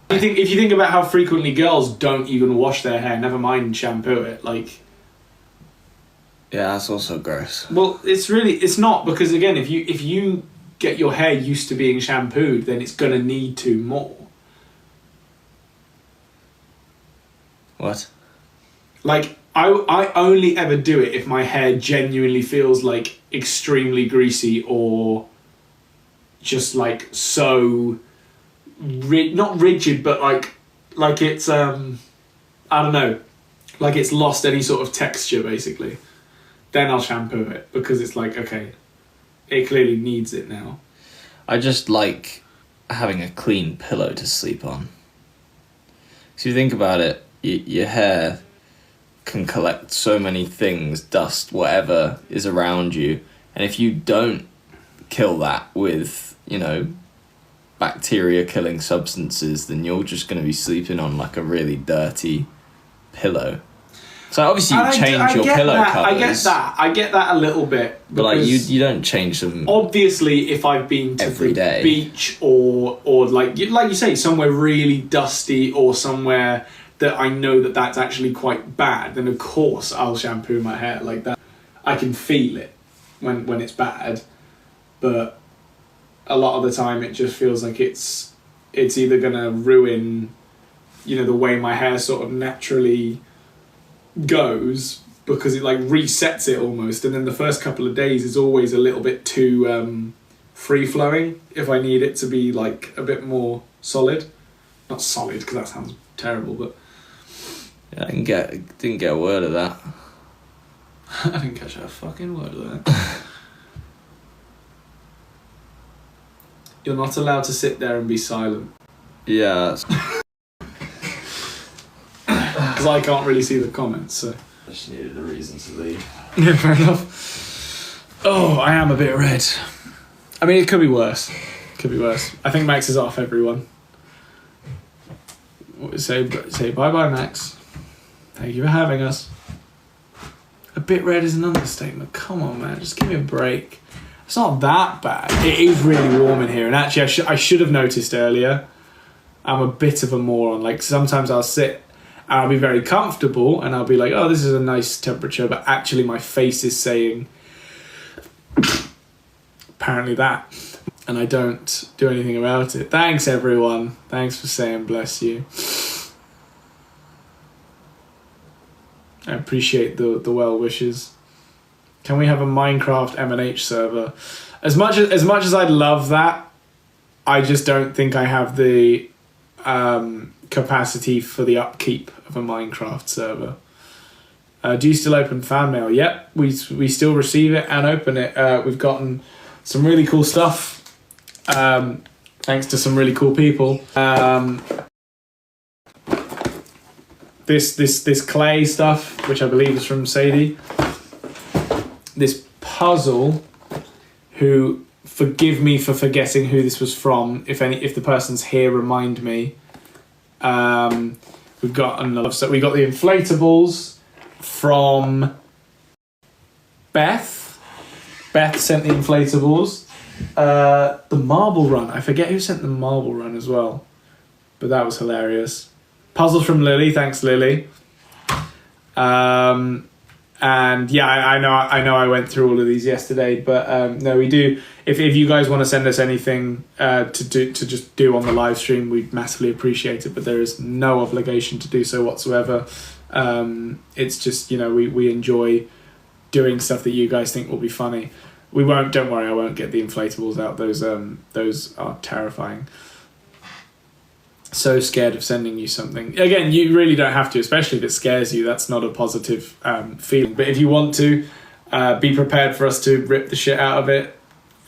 If you think about how frequently girls don't even wash their hair, never mind shampoo it, like... Yeah, that's also gross. Well, it's not, because again, if you get your hair used to being shampooed, then it's gonna need to more. What? Like, I only ever do it if my hair genuinely feels like extremely greasy or just like so not rigid, but like it's I don't know, like it's lost any sort of texture basically. Then I'll shampoo it, because it's like, okay, it clearly needs it now. I just like having a clean pillow to sleep on. So you think about it, your hair can collect so many things, dust, whatever is around you, and if you don't kill that with, bacteria killing substances, then you're just going to be sleeping on like a really dirty pillow. So obviously you change your pillow covers. I get that a little bit. But like you don't change them. Obviously, if I've been to every the day. Beach or like you say, somewhere really dusty or somewhere that I know that's actually quite bad, then of course I'll shampoo my hair like that. I can feel it when it's bad, but a lot of the time it just feels like it's either gonna ruin, the way my hair sort of naturally goes, because it like resets it almost, and then the first couple of days is always a little bit too free flowing if I need it to be like a bit more solid. Not solid, because that sounds terrible, but yeah, I didn't get a word of that. I didn't catch a fucking word of that. You're not allowed to sit there and be silent. Yeah. Because I can't really see the comments, so... I just needed a reason to leave. Yeah, fair enough. Oh, I am a bit red. I mean, it could be worse. I think Max is off, everyone. Say bye-bye, Max. Thank you for having us. A bit red is an understatement. Come on, man. Just give me a break. It's not that bad. It is really warm in here. And actually, I should have noticed earlier. I'm a bit of a moron. Like, sometimes I'll sit and I'll be very comfortable and I'll be like, oh, this is a nice temperature. But actually, my face is saying, apparently that. And I don't do anything about it. Thanks, everyone. Thanks for saying bless you. I appreciate the well wishes. Can we have a Minecraft M&H server? As much as I'd love that, I just don't think I have the capacity for the upkeep of a Minecraft server. Do you still open fan mail? Yep, we still receive it and open it. We've gotten some really cool stuff. Thanks to some really cool people. This clay stuff, which I believe is from Sadie. This puzzle, who, forgive me for forgetting who this was from. If the person's here, remind me. We've got another. So we got the inflatables from Beth. Beth sent the inflatables. The marble run. I forget who sent the marble run as well, but that was hilarious. Puzzles from Lily. Thanks, Lily. And yeah, I know I went through all of these yesterday, but no, we do. If you guys want to send us anything to just do on the live stream, we'd massively appreciate it. But there is no obligation to do so whatsoever. It's just, we enjoy doing stuff that you guys think will be funny. We won't. Don't worry, I won't get the inflatables out. Those are terrifying. So scared of sending you something. Again, you really don't have to, especially if it scares you. That's not a positive feeling. But if you want to, Be prepared for us to rip the shit out of it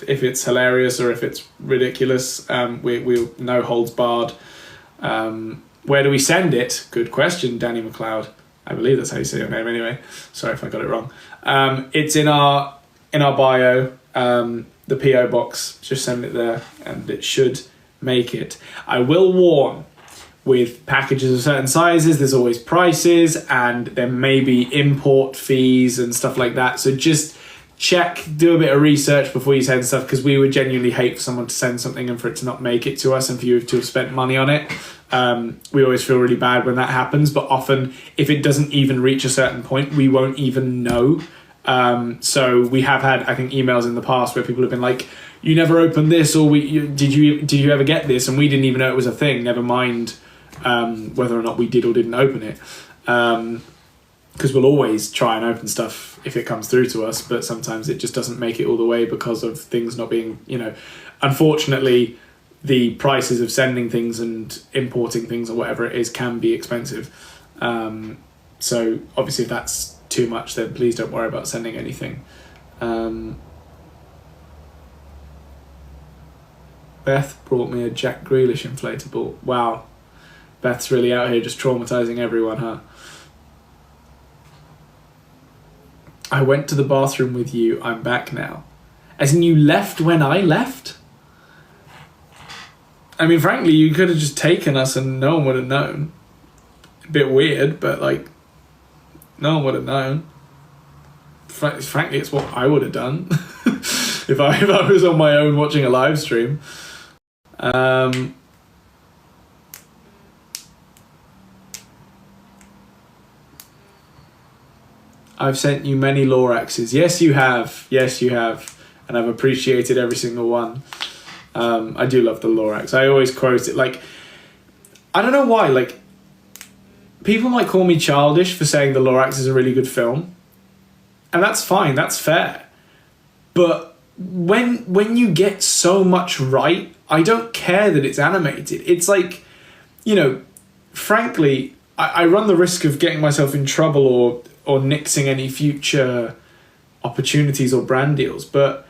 if it's hilarious or if it's ridiculous. We'll no holds barred. Where do we send it? Good question, Danny McLeod. I believe that's how you say your name anyway. Sorry if I got it wrong. It's in our bio, the PO box. Just send it there and it should make it. I will warn, with packages of certain sizes, there's always prices and there may be import fees and stuff like that. So just check, do a bit of research before you send stuff, because we would genuinely hate for someone to send something and for it to not make it to us and for you to have spent money on it. We always feel really bad when that happens, but often if it doesn't even reach a certain point, we won't even know. So we have had, I think, emails in the past where people have been like, you never opened this, or did you ever get this? And we didn't even know it was a thing, never mind whether or not we did or didn't open it. Because we'll always try and open stuff if it comes through to us, but sometimes it just doesn't make it all the way because of things not being, unfortunately, the prices of sending things and importing things or whatever it is can be expensive. So obviously if that's too much, then please don't worry about sending anything. Beth brought me a Jack Grealish inflatable. Wow. Beth's really out here just traumatizing everyone, huh? I went to the bathroom with you. I'm back now. As in, you left when I left? I mean, frankly, you could have just taken us and no one would have known. A bit weird, but no one would have known. Frankly, it's what I would have done if I was on my own watching a live stream. I've sent you many Loraxes. Yes, you have. Yes, you have. And I've appreciated every single one. I do love the Lorax. I always quote it. I don't know why. People might call me childish for saying the Lorax is a really good film. And that's fine. That's fair. But when you get so much right, I don't care that it's animated. It's frankly, I run the risk of getting myself in trouble or nixing any future opportunities or brand deals. But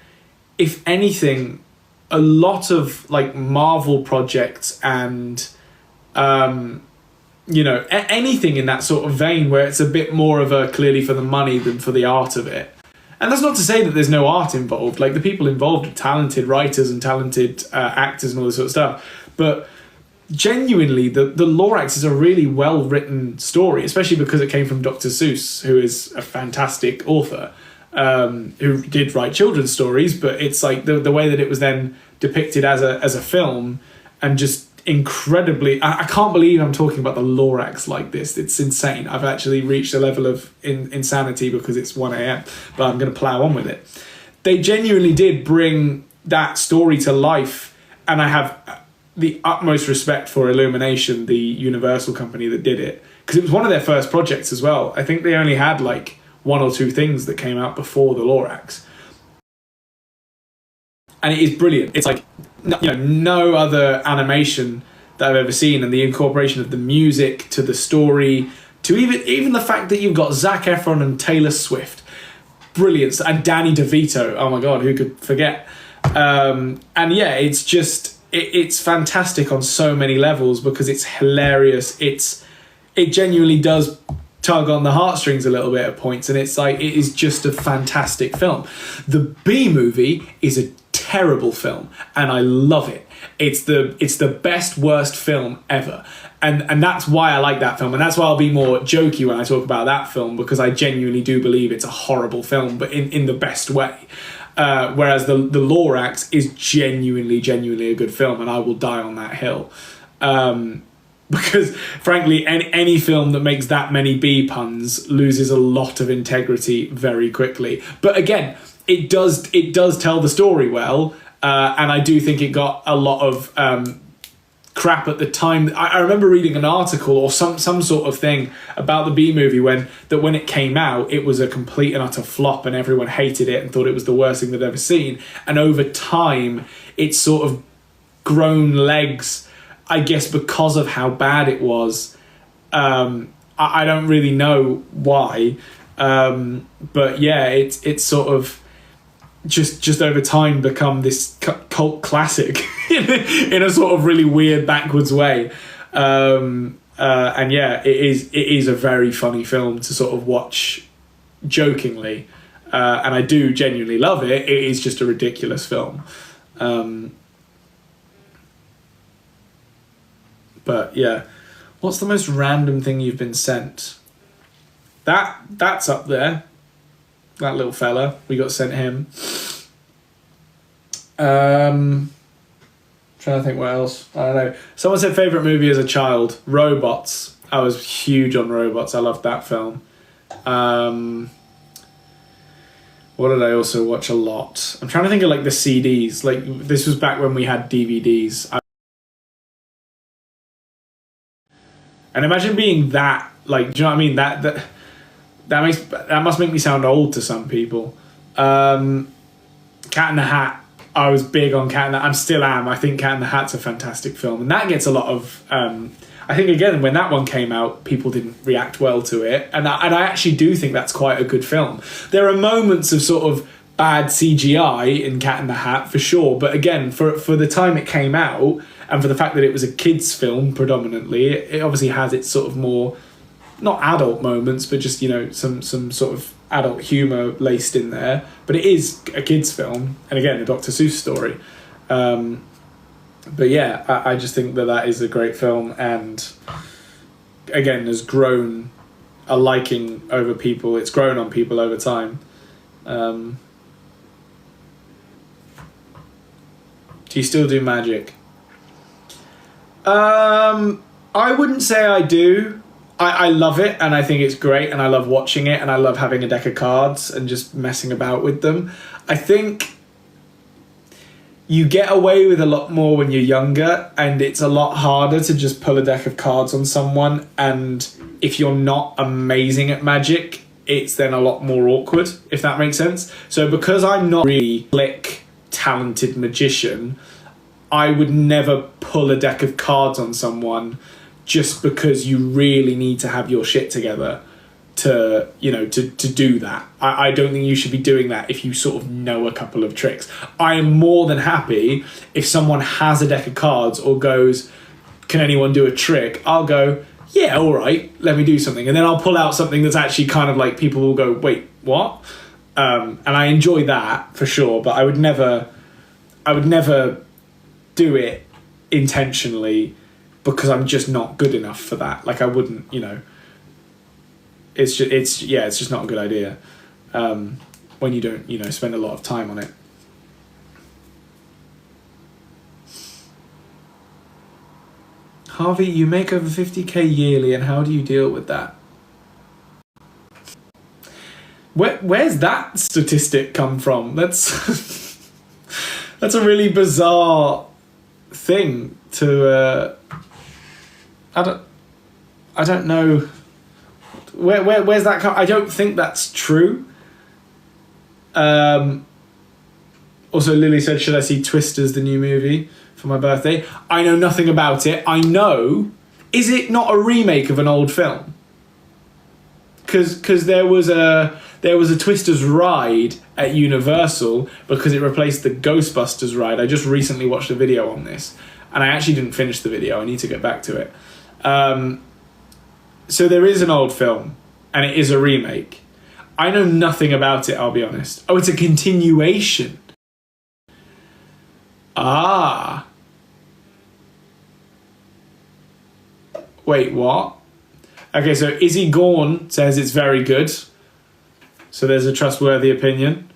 if anything, a lot of Marvel projects and anything in that sort of vein where it's a bit more of a clearly for the money than for the art of it. And that's not to say that there's no art involved. The people involved are talented writers and talented actors and all this sort of stuff. But genuinely, the Lorax is a really well-written story, especially because it came from Dr. Seuss, who is a fantastic author, who did write children's stories, but it's the way that it was then depicted as a film, and just incredibly... I can't believe I'm talking about the Lorax like this. It's insane. I've actually reached a level of insanity because it's 1 a.m, but I'm going to plow on with it. They genuinely did bring that story to life, and I have the utmost respect for Illumination, the Universal company that did it, because it was one of their first projects as well. I think they only had 1 or 2 things that came out before the Lorax, and it is brilliant. It's no other animation that I've ever seen, and the incorporation of the music to the story, to even the fact that you've got Zac Efron and Taylor Swift, brilliant, and Danny DeVito. Oh my god, who could forget? And yeah, it's just it's fantastic on so many levels because it's hilarious. It genuinely does tug on the heartstrings a little bit at points, and it is just a fantastic film. The B movie is a terrible film, and I love it. It's the best worst film ever, and that's why I like that film, and that's why I'll be more jokey when I talk about that film, because I genuinely do believe it's a horrible film, but in the best way. Whereas the Lorax is genuinely a good film, and I will die on that hill. Because frankly, any film that makes that many B puns loses a lot of integrity very quickly. But again, it does tell the story well, and I do think it got a lot of crap at the time. I remember reading an article or some sort of thing about the B movie when it came out, it was a complete and utter flop, and everyone hated it and thought it was the worst thing they'd ever seen. And over time, it's sort of grown legs, I guess, because of how bad it was. I don't really know why. But yeah, it's sort of just over time become this cult classic in a sort of really weird backwards way. And yeah, it is a very funny film to sort of watch jokingly, and I do genuinely love it. It is just a ridiculous film. But yeah, what's the most random thing you've been sent? That's up there. That little fella, we got sent him. Trying to think what else. I don't know. Someone said favourite movie as a child, Robots. I was huge on Robots. I loved that film. What did I also watch a lot? I'm trying to think of like the CDs. Like this was back when we had DVDs. And imagine being that, like, do you know what I mean? That must make me sound old to some people. Cat in the Hat. I was big on Cat in the Hat. I still am. I think Cat in the Hat's a fantastic film, and that gets a lot of. I think again when that one came out, people didn't react well to it, and I actually do think that's quite a good film. There are moments of sort of bad CGI in Cat in the Hat for sure, but again for the time it came out and for the fact that it was a kids' film predominantly, it obviously has its sort of more. Not adult moments, but just, you know, some sort of adult humour laced in there. But it is a kids' film, and again, a Dr. Seuss story. But yeah, I just think that is a great film, and again, has grown a liking over people. It's grown on people over time. Do you still do magic? I wouldn't say I do. I love it, and I think it's great, and I love watching it, and I love having a deck of cards and just messing about with them. I think you get away with a lot more when you're younger, and it's a lot harder to just pull a deck of cards on someone, and if you're not amazing at magic, it's then a lot more awkward, if that makes sense. So because I'm not really slick, talented magician, I would never pull a deck of cards on someone just because you really need to have your shit together to do that. I don't think you should be doing that if you sort of know a couple of tricks. I am more than happy if someone has a deck of cards or goes, can anyone do a trick? I'll go, yeah, all right, let me do something. And then I'll pull out something that's actually kind of like people will go, wait, what? And I enjoy that for sure, but I would never do it intentionally because I'm just not good enough for that. Like I wouldn't, it's just not a good idea when you don't, spend a lot of time on it. Harvey, you make over 50k yearly, and how do you deal with that? Where's that statistic come from? That's that's a really bizarre thing to. I don't know. Where's that come? I don't think that's true. Also, Lily said, should I see Twisters, the new movie, for my birthday? I know nothing about it. I know. Is it not a remake of an old film? Because there was a Twisters ride at Universal because it replaced the Ghostbusters ride. I just recently watched a video on this, and I actually didn't finish the video. I need to get back to it. So there is an old film, and it is a remake. I know nothing about it, I'll be honest. Oh, it's a continuation. Ah. Wait, what? Okay, so Izzy Gorn says it's very good. So there's a trustworthy opinion.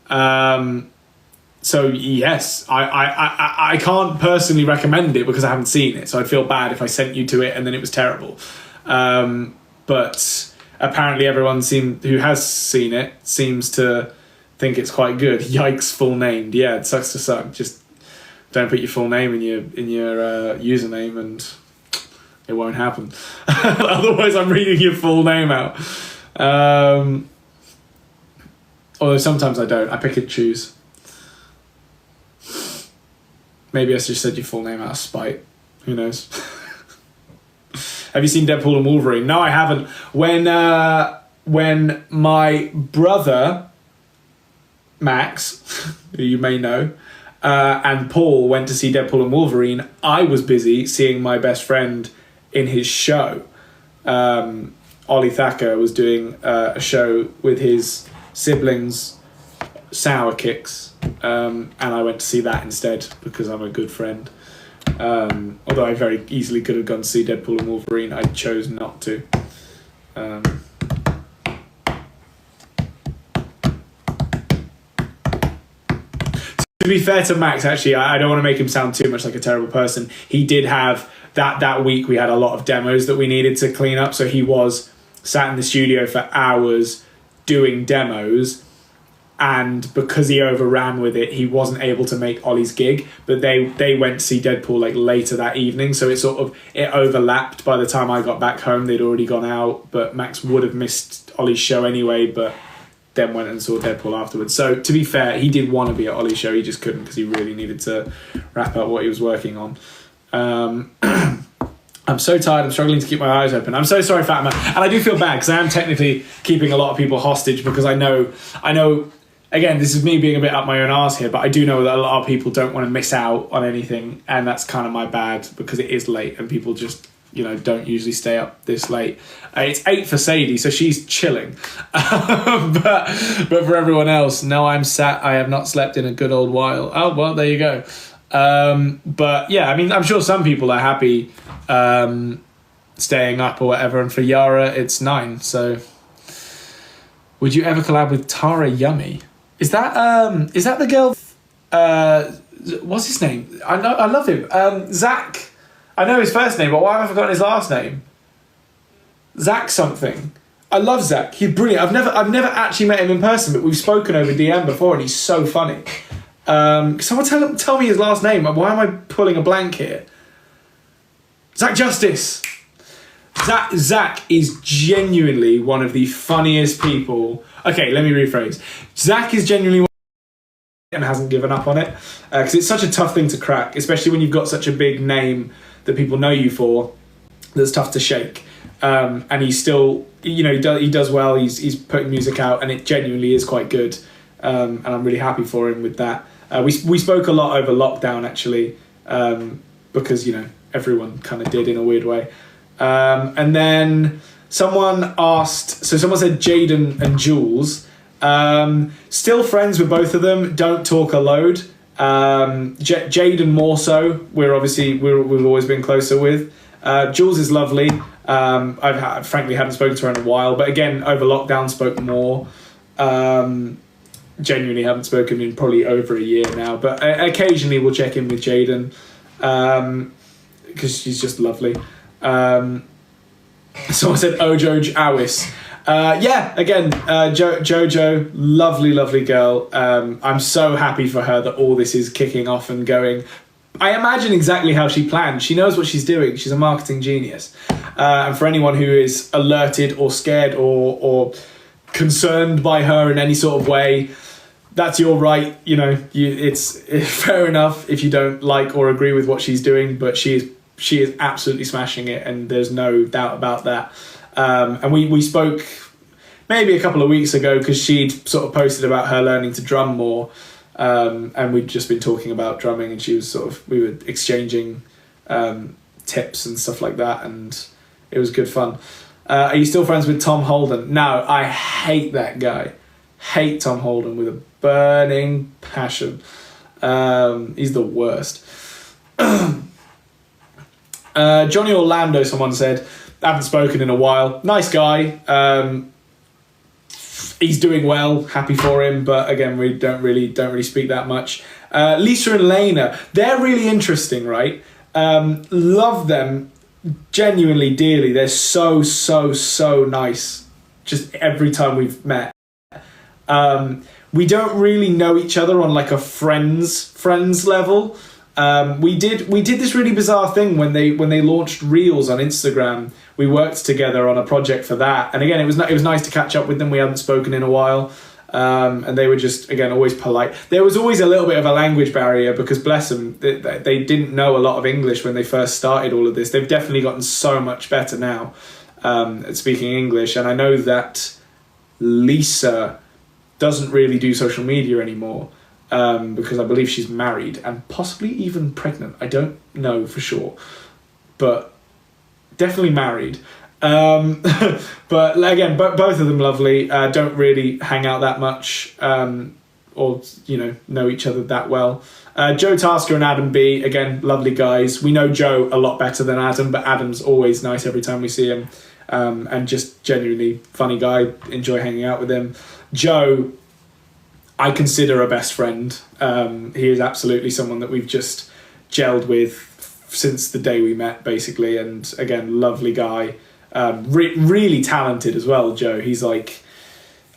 So yes, I can't personally recommend it because I haven't seen it. So I'd feel bad if I sent you to it and then it was terrible. But apparently everyone who has seen it seems to think it's quite good. Yikes, full named. Yeah, it sucks to suck. Just don't put your full name in your username and it won't happen. Otherwise, I'm reading your full name out. Although sometimes I don't. I pick and choose. Maybe I just said your full name out of spite. Who knows? Have you seen Deadpool and Wolverine? No, I haven't. When when my brother, Max, who you may know, and Paul went to see Deadpool and Wolverine, I was busy seeing my best friend in his show. Ollie Thacker was doing a show with his siblings, Sour Kicks, and I went to see that instead because I'm a good friend. Although I very easily could have gone to see Deadpool and Wolverine, I chose not to. To be fair to Max, actually, I don't want to make him sound too much like a terrible person. He did have that week. We had a lot of demos that we needed to clean up, so he was sat in the studio for hours doing demos. And because he overran with it, he wasn't able to make Ollie's gig. But they went to see Deadpool like later that evening, so it overlapped. By the time I got back home, they'd already gone out. But Max would have missed Ollie's show anyway. But then went and saw Deadpool afterwards. So to be fair, he did want to be at Ollie's show. He just couldn't because he really needed to wrap up what he was working on. I'm so tired. I'm struggling to keep my eyes open. I'm so sorry, Fat Man. And I do feel bad because I am technically keeping a lot of people hostage because I know. Again, this is me being a bit up my own arse here, but I do know that a lot of people don't want to miss out on anything, and that's kind of my bad because it is late and people just, don't usually stay up this late. It's 8 for Sadie, so she's chilling. but for everyone else, no, I have not slept in a good old while. Oh, well, there you go. But yeah, I mean, I'm sure some people are happy staying up or whatever, and for Yara, it's 9, so... Would you ever collab with Tara Yummy? Is that the girl? What's his name? I love him. Zach. I know his first name, but why have I forgotten his last name? Zach something. I love Zach. He's brilliant. I've never actually met him in person, but we've spoken over DM before, and he's so funny. Someone tell me his last name. Why am I pulling a blank here? Zach Justice. Zach is genuinely one of the funniest people. Okay, let me rephrase. Zach is genuinely one and hasn't given up on it because it's such a tough thing to crack, especially when you've got such a big name that people know you for. That's tough to shake. And he's still, he does well. He's putting music out, and it genuinely is quite good. And I'm really happy for him with that. We spoke a lot over lockdown actually, because everyone kind of did in a weird way. And then someone said Jaden and Jules, still friends with both of them, don't talk a load. Jaden more so, we've always been closer with. Jules is lovely. Frankly hadn't spoken to her in a while, but again, over lockdown spoke more. Genuinely haven't spoken in probably over a year now, but occasionally we'll check in with Jaden, because she's just lovely. Someone said Ojo Awis. Again, Jojo, lovely girl. I'm so happy for her that all this is kicking off and going. I imagine exactly how she planned. She knows what she's doing. She's a marketing genius. And for anyone who is alerted or scared or concerned by her in any sort of way, that's your right. It's fair enough if you don't like or agree with what she's doing, but she is absolutely smashing it, and there's no doubt about that. And we spoke maybe a couple of weeks ago because she'd sort of posted about her learning to drum more, and we'd just been talking about drumming, and we were exchanging tips and stuff like that, and it was good fun. Are you still friends with Tom Holden? No, I hate that guy. Hate Tom Holden with a burning passion. He's the worst. Johnny Orlando, someone said, haven't spoken in a while. Nice guy. He's doing well. Happy for him, but again, we don't really speak that much. Lisa and Lena, they're really interesting, right? Love them genuinely dearly. They're so nice. Just every time we've met. We don't really know each other on like a friends level. We did this really bizarre thing when they launched Reels on Instagram. We worked together on a project for that, and again, it was nice to catch up with them. We hadn't spoken in a while, and they were just again always polite. There was always a little bit of a language barrier because bless them, they didn't know a lot of English when they first started all of this. They've definitely gotten so much better now at speaking English, and I know that Lisa doesn't really do social media anymore because I believe she's married and possibly even pregnant. I don't know for sure, but definitely married. But again, both of them lovely. Don't really hang out that much, or know each other that well. Joe Tasker and Adam B, again, lovely guys. We know Joe a lot better than Adam, but Adam's always nice every time we see him, and just genuinely funny guy. Enjoy hanging out with him. Joe, I consider a best friend. He is absolutely someone that we've just gelled with since the day we met, basically. And again, lovely guy. Really talented as well, Joe. He's like,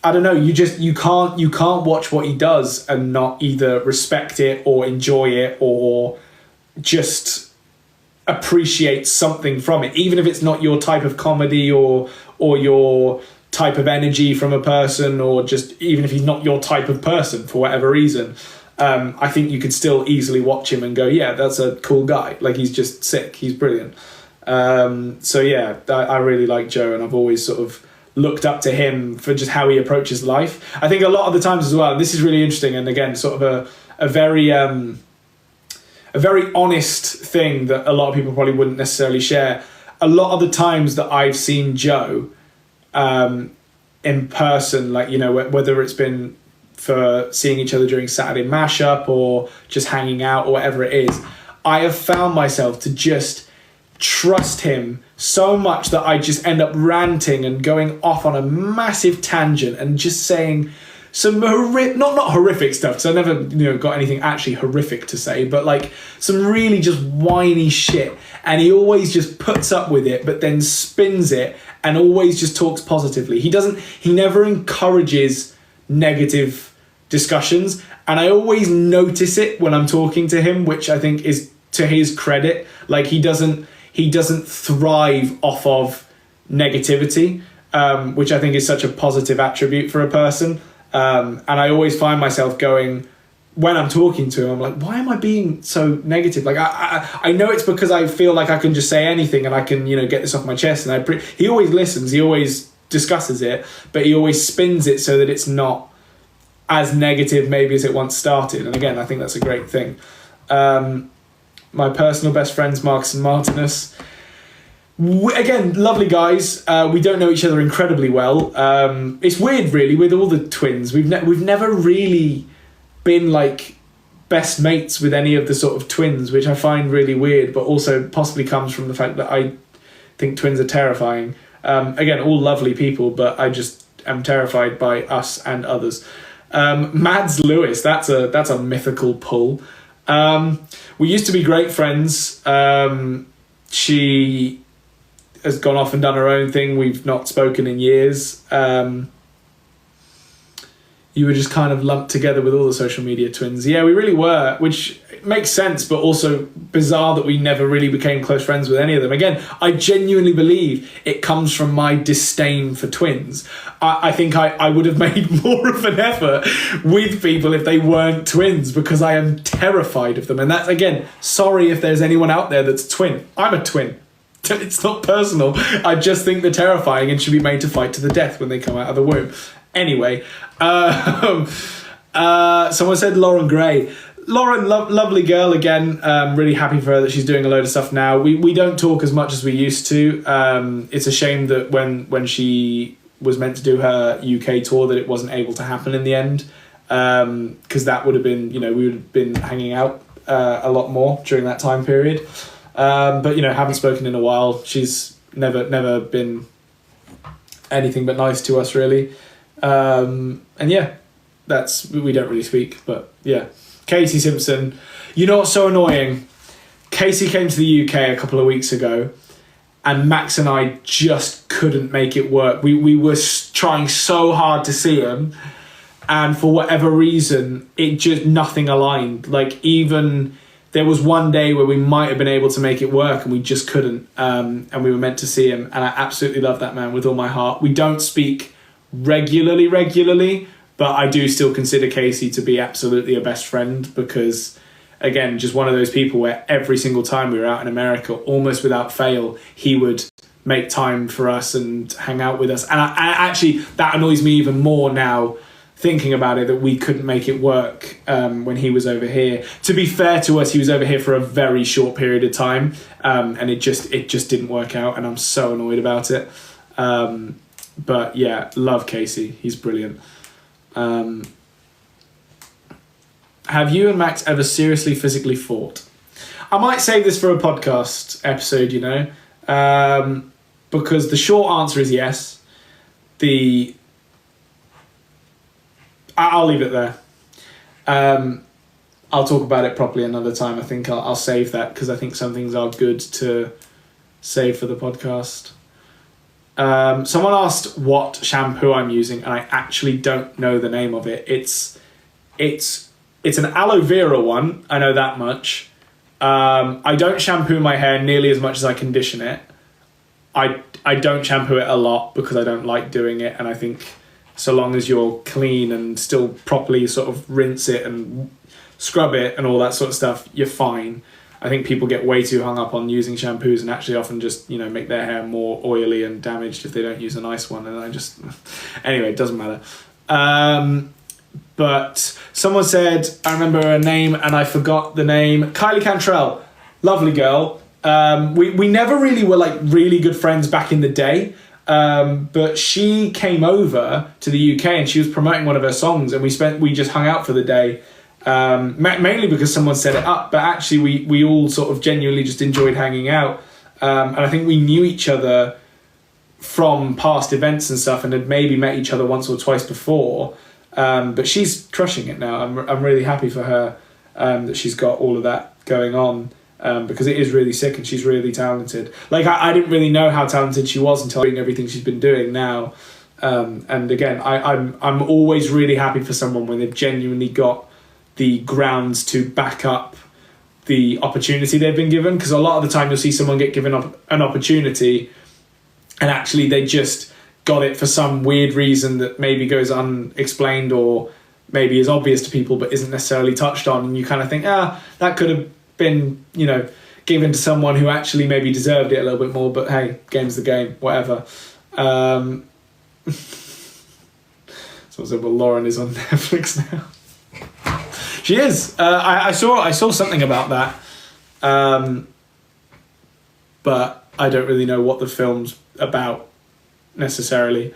I don't know, you can't watch what he does and not either respect it or enjoy it or just appreciate something from it, even if it's not your type of comedy or your type of energy from a person, or just even if he's not your type of person for whatever reason. I think you could still easily watch him and go, yeah, that's a cool guy. Like, he's just sick. He's brilliant. So yeah, I really like Joe, and I've always sort of looked up to him for just how he approaches life. I think a lot of the times as well, and this is really interesting, and again, sort of a very honest thing that a lot of people probably wouldn't necessarily share. A lot of the times that I've seen Joe in person, like, whether it's been for seeing each other during Saturday Mashup or just hanging out or whatever it is, I have found myself to just trust him so much that I just end up ranting and going off on a massive tangent and just saying some not horrific stuff, because I never got anything actually horrific to say, but like some really just whiny shit, and he always just puts up with it but then spins it and always just talks positively. He never encourages negative discussions, and I always notice it when I'm talking to him, which I think is to his credit. Like, he doesn't thrive off of negativity, which I think is such a positive attribute for a person. And I always find myself going, when I'm talking to him, I'm like, why am I being so negative? Like, I know it's because I feel like I can just say anything and I can, get this off my chest. And he always listens, he always discusses it, but he always spins it so that it's not as negative maybe as it once started. And again, I think that's a great thing. My personal best friends, Marcus and Martinus. Again, lovely guys. We don't know each other incredibly well. It's weird, really, with all the twins. We've never really been like best mates with any of the sort of twins, which I find really weird, but also possibly comes from the fact that I think twins are terrifying. Again, all lovely people, but I just am terrified by us and others. Mads Lewis, that's a mythical pull. We used to be great friends. She has gone off and done her own thing. We've not spoken in years. You were just kind of lumped together with all the social media twins. Yeah, we really were, which makes sense, but also bizarre that we never really became close friends with any of them. Again, I genuinely believe it comes from my disdain for twins. I think I would have made more of an effort with people if they weren't twins, because I am terrified of them. And that's, again, sorry if there's anyone out there that's a twin. I'm a twin. It's not personal. I just think they're terrifying and should be made to fight to the death when they come out of the womb. Anyway, someone said Lauren Gray. Lauren, lovely girl again. Really happy for her that she's doing a load of stuff now. We don't talk as much as we used to. It's a shame that when she was meant to do her UK tour that it wasn't able to happen in the end, because that would have been, we would have been hanging out a lot more during that time period. But haven't spoken in a while. She's never been anything but nice to us, really. And yeah, we don't really speak, but yeah. Casey Simpson, what's so annoying? Casey came to the UK a couple of weeks ago, and Max and I just couldn't make it work. We were trying so hard to see him, and for whatever reason, it just nothing aligned. Like, even there was one day where we might have been able to make it work, and we just couldn't. And we were meant to see him, and I absolutely love that man with all my heart. We don't speak regularly, but I do still consider Casey to be absolutely a best friend, because, again, just one of those people where every single time we were out in America, almost without fail, he would make time for us and hang out with us. And I actually, that annoys me even more now, thinking about it, that we couldn't make it work when he was over here. To be fair to us, he was over here for a very short period of time, and it just didn't work out, and I'm so annoyed about it. But yeah, love Casey. He's brilliant. Have you and Max ever seriously physically fought? I might save this for a podcast episode, you know, because the short answer is yes. I'll leave it there. I'll talk about it properly another time. I think I'll save that, because I think some things are good to save for the podcast. Someone asked what shampoo I'm using, and I actually don't know the name of it. It's an aloe vera one, I know that much. I don't shampoo my hair nearly as much as I condition it. I don't shampoo it a lot because I don't like doing it, and I think so long as you're clean and still properly sort of rinse it and scrub it and all that sort of stuff, you're fine. I think people get way too hung up on using shampoos and actually often just, you know, make their hair more oily and damaged if they don't use a nice one. And anyway, it doesn't matter. But someone said, I remember her name and I forgot the name. Kylie Cantrell, lovely girl. We never really were like really good friends back in the day. But she came over to the UK and she was promoting one of her songs, and we just hung out for the day. Mainly because someone set it up, but actually we all sort of genuinely just enjoyed hanging out. And I think we knew each other from past events and stuff, and had maybe met each other once or twice before. But she's crushing it now. I'm really happy for her, that she's got all of that going on, because it is really sick and she's really talented. Like I didn't really know how talented she was until doing everything she's been doing now. And again, I'm always really happy for someone when they've genuinely got the grounds to back up the opportunity they've been given, because a lot of the time you'll see someone get given an opportunity and actually they just got it for some weird reason that maybe goes unexplained or maybe is obvious to people but isn't necessarily touched on, and you kind of think, that could have been, you know, given to someone who actually maybe deserved it a little bit more, but hey, game's the game, whatever. Someone said, well, Lauren is on Netflix now. She is. I saw something about that, but I don't really know what the film's about necessarily.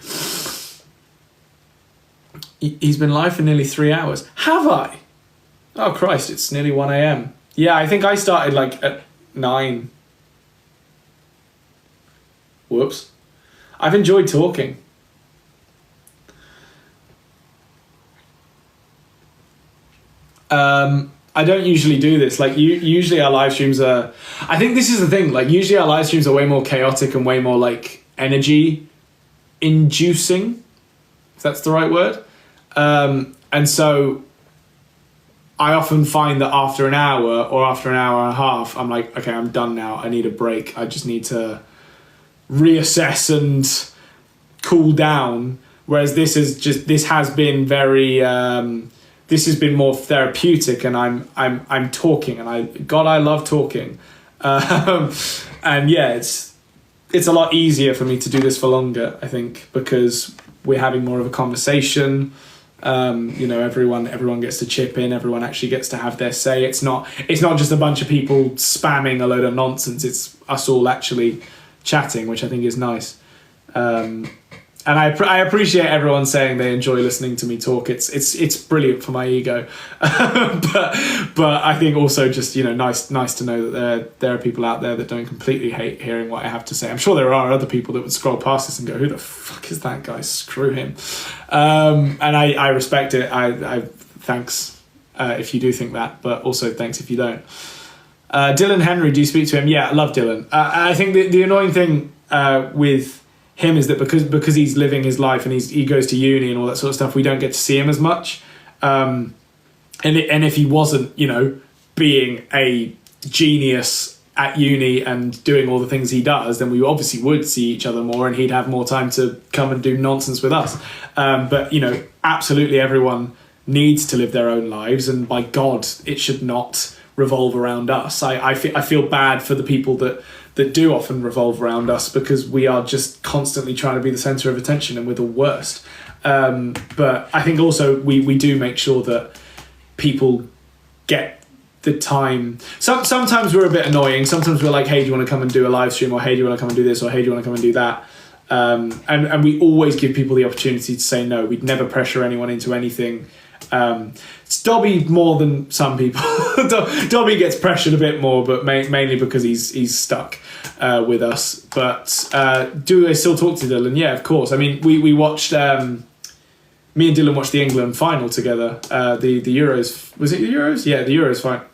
He's been live for nearly 3 hours. Have I? Oh Christ! It's nearly 1 a.m. Yeah, I think I started like at 9. Whoops. I've enjoyed talking. I don't usually do this. Like, usually our live streams are... I think this is the thing. Like, usually our live streams are way more chaotic and way more, like, energy-inducing, if that's the right word. And so I often find that after an hour or after an hour and a half, I'm like, okay, I'm done now. I need a break. I just need to reassess and cool down. Whereas this has been very... this has been more therapeutic, and I'm talking, and I love talking, and yeah, it's a lot easier for me to do this for longer, I think, because we're having more of a conversation. You know, everyone gets to chip in, everyone actually gets to have their say. It's not just a bunch of people spamming a load of nonsense. It's us all actually chatting, which I think is nice. And I appreciate everyone saying they enjoy listening to me talk. It's brilliant for my ego, but I think also just, you know, nice to know that there are people out there that don't completely hate hearing what I have to say. I'm sure there are other people that would scroll past this and go, "Who the fuck is that guy? Screw him." And I respect it. I thanks if you do think that, but also thanks if you don't. Dylan Henry, do you speak to him? Yeah, I love Dylan. I think the annoying thing with him is that because he's living his life and he goes to uni and all that sort of stuff, we don't get to see him as much. And if he wasn't, you know, being a genius at uni and doing all the things he does, then we obviously would see each other more and he'd have more time to come and do nonsense with us. But, you know, absolutely everyone needs to live their own lives, and by God, it should not revolve around us. I feel bad for the people that that do often revolve around us because we are just constantly trying to be the centre of attention and we're the worst. But I think also we do make sure that people get the time. Sometimes we're a bit annoying. Sometimes we're like, hey, do you want to come and do a live stream? Or hey, do you want to come and do this? Or hey, do you want to come and do that? And we always give people the opportunity to say no. We'd never pressure anyone into anything. It's Dobby more than some people. Dobby gets pressured a bit more, but mainly because he's stuck with us. But do I still talk to Dylan? Yeah, of course. I mean, we watched... me and Dylan watched the England final together. The Euros. Was it the Euros? Yeah, the Euros final.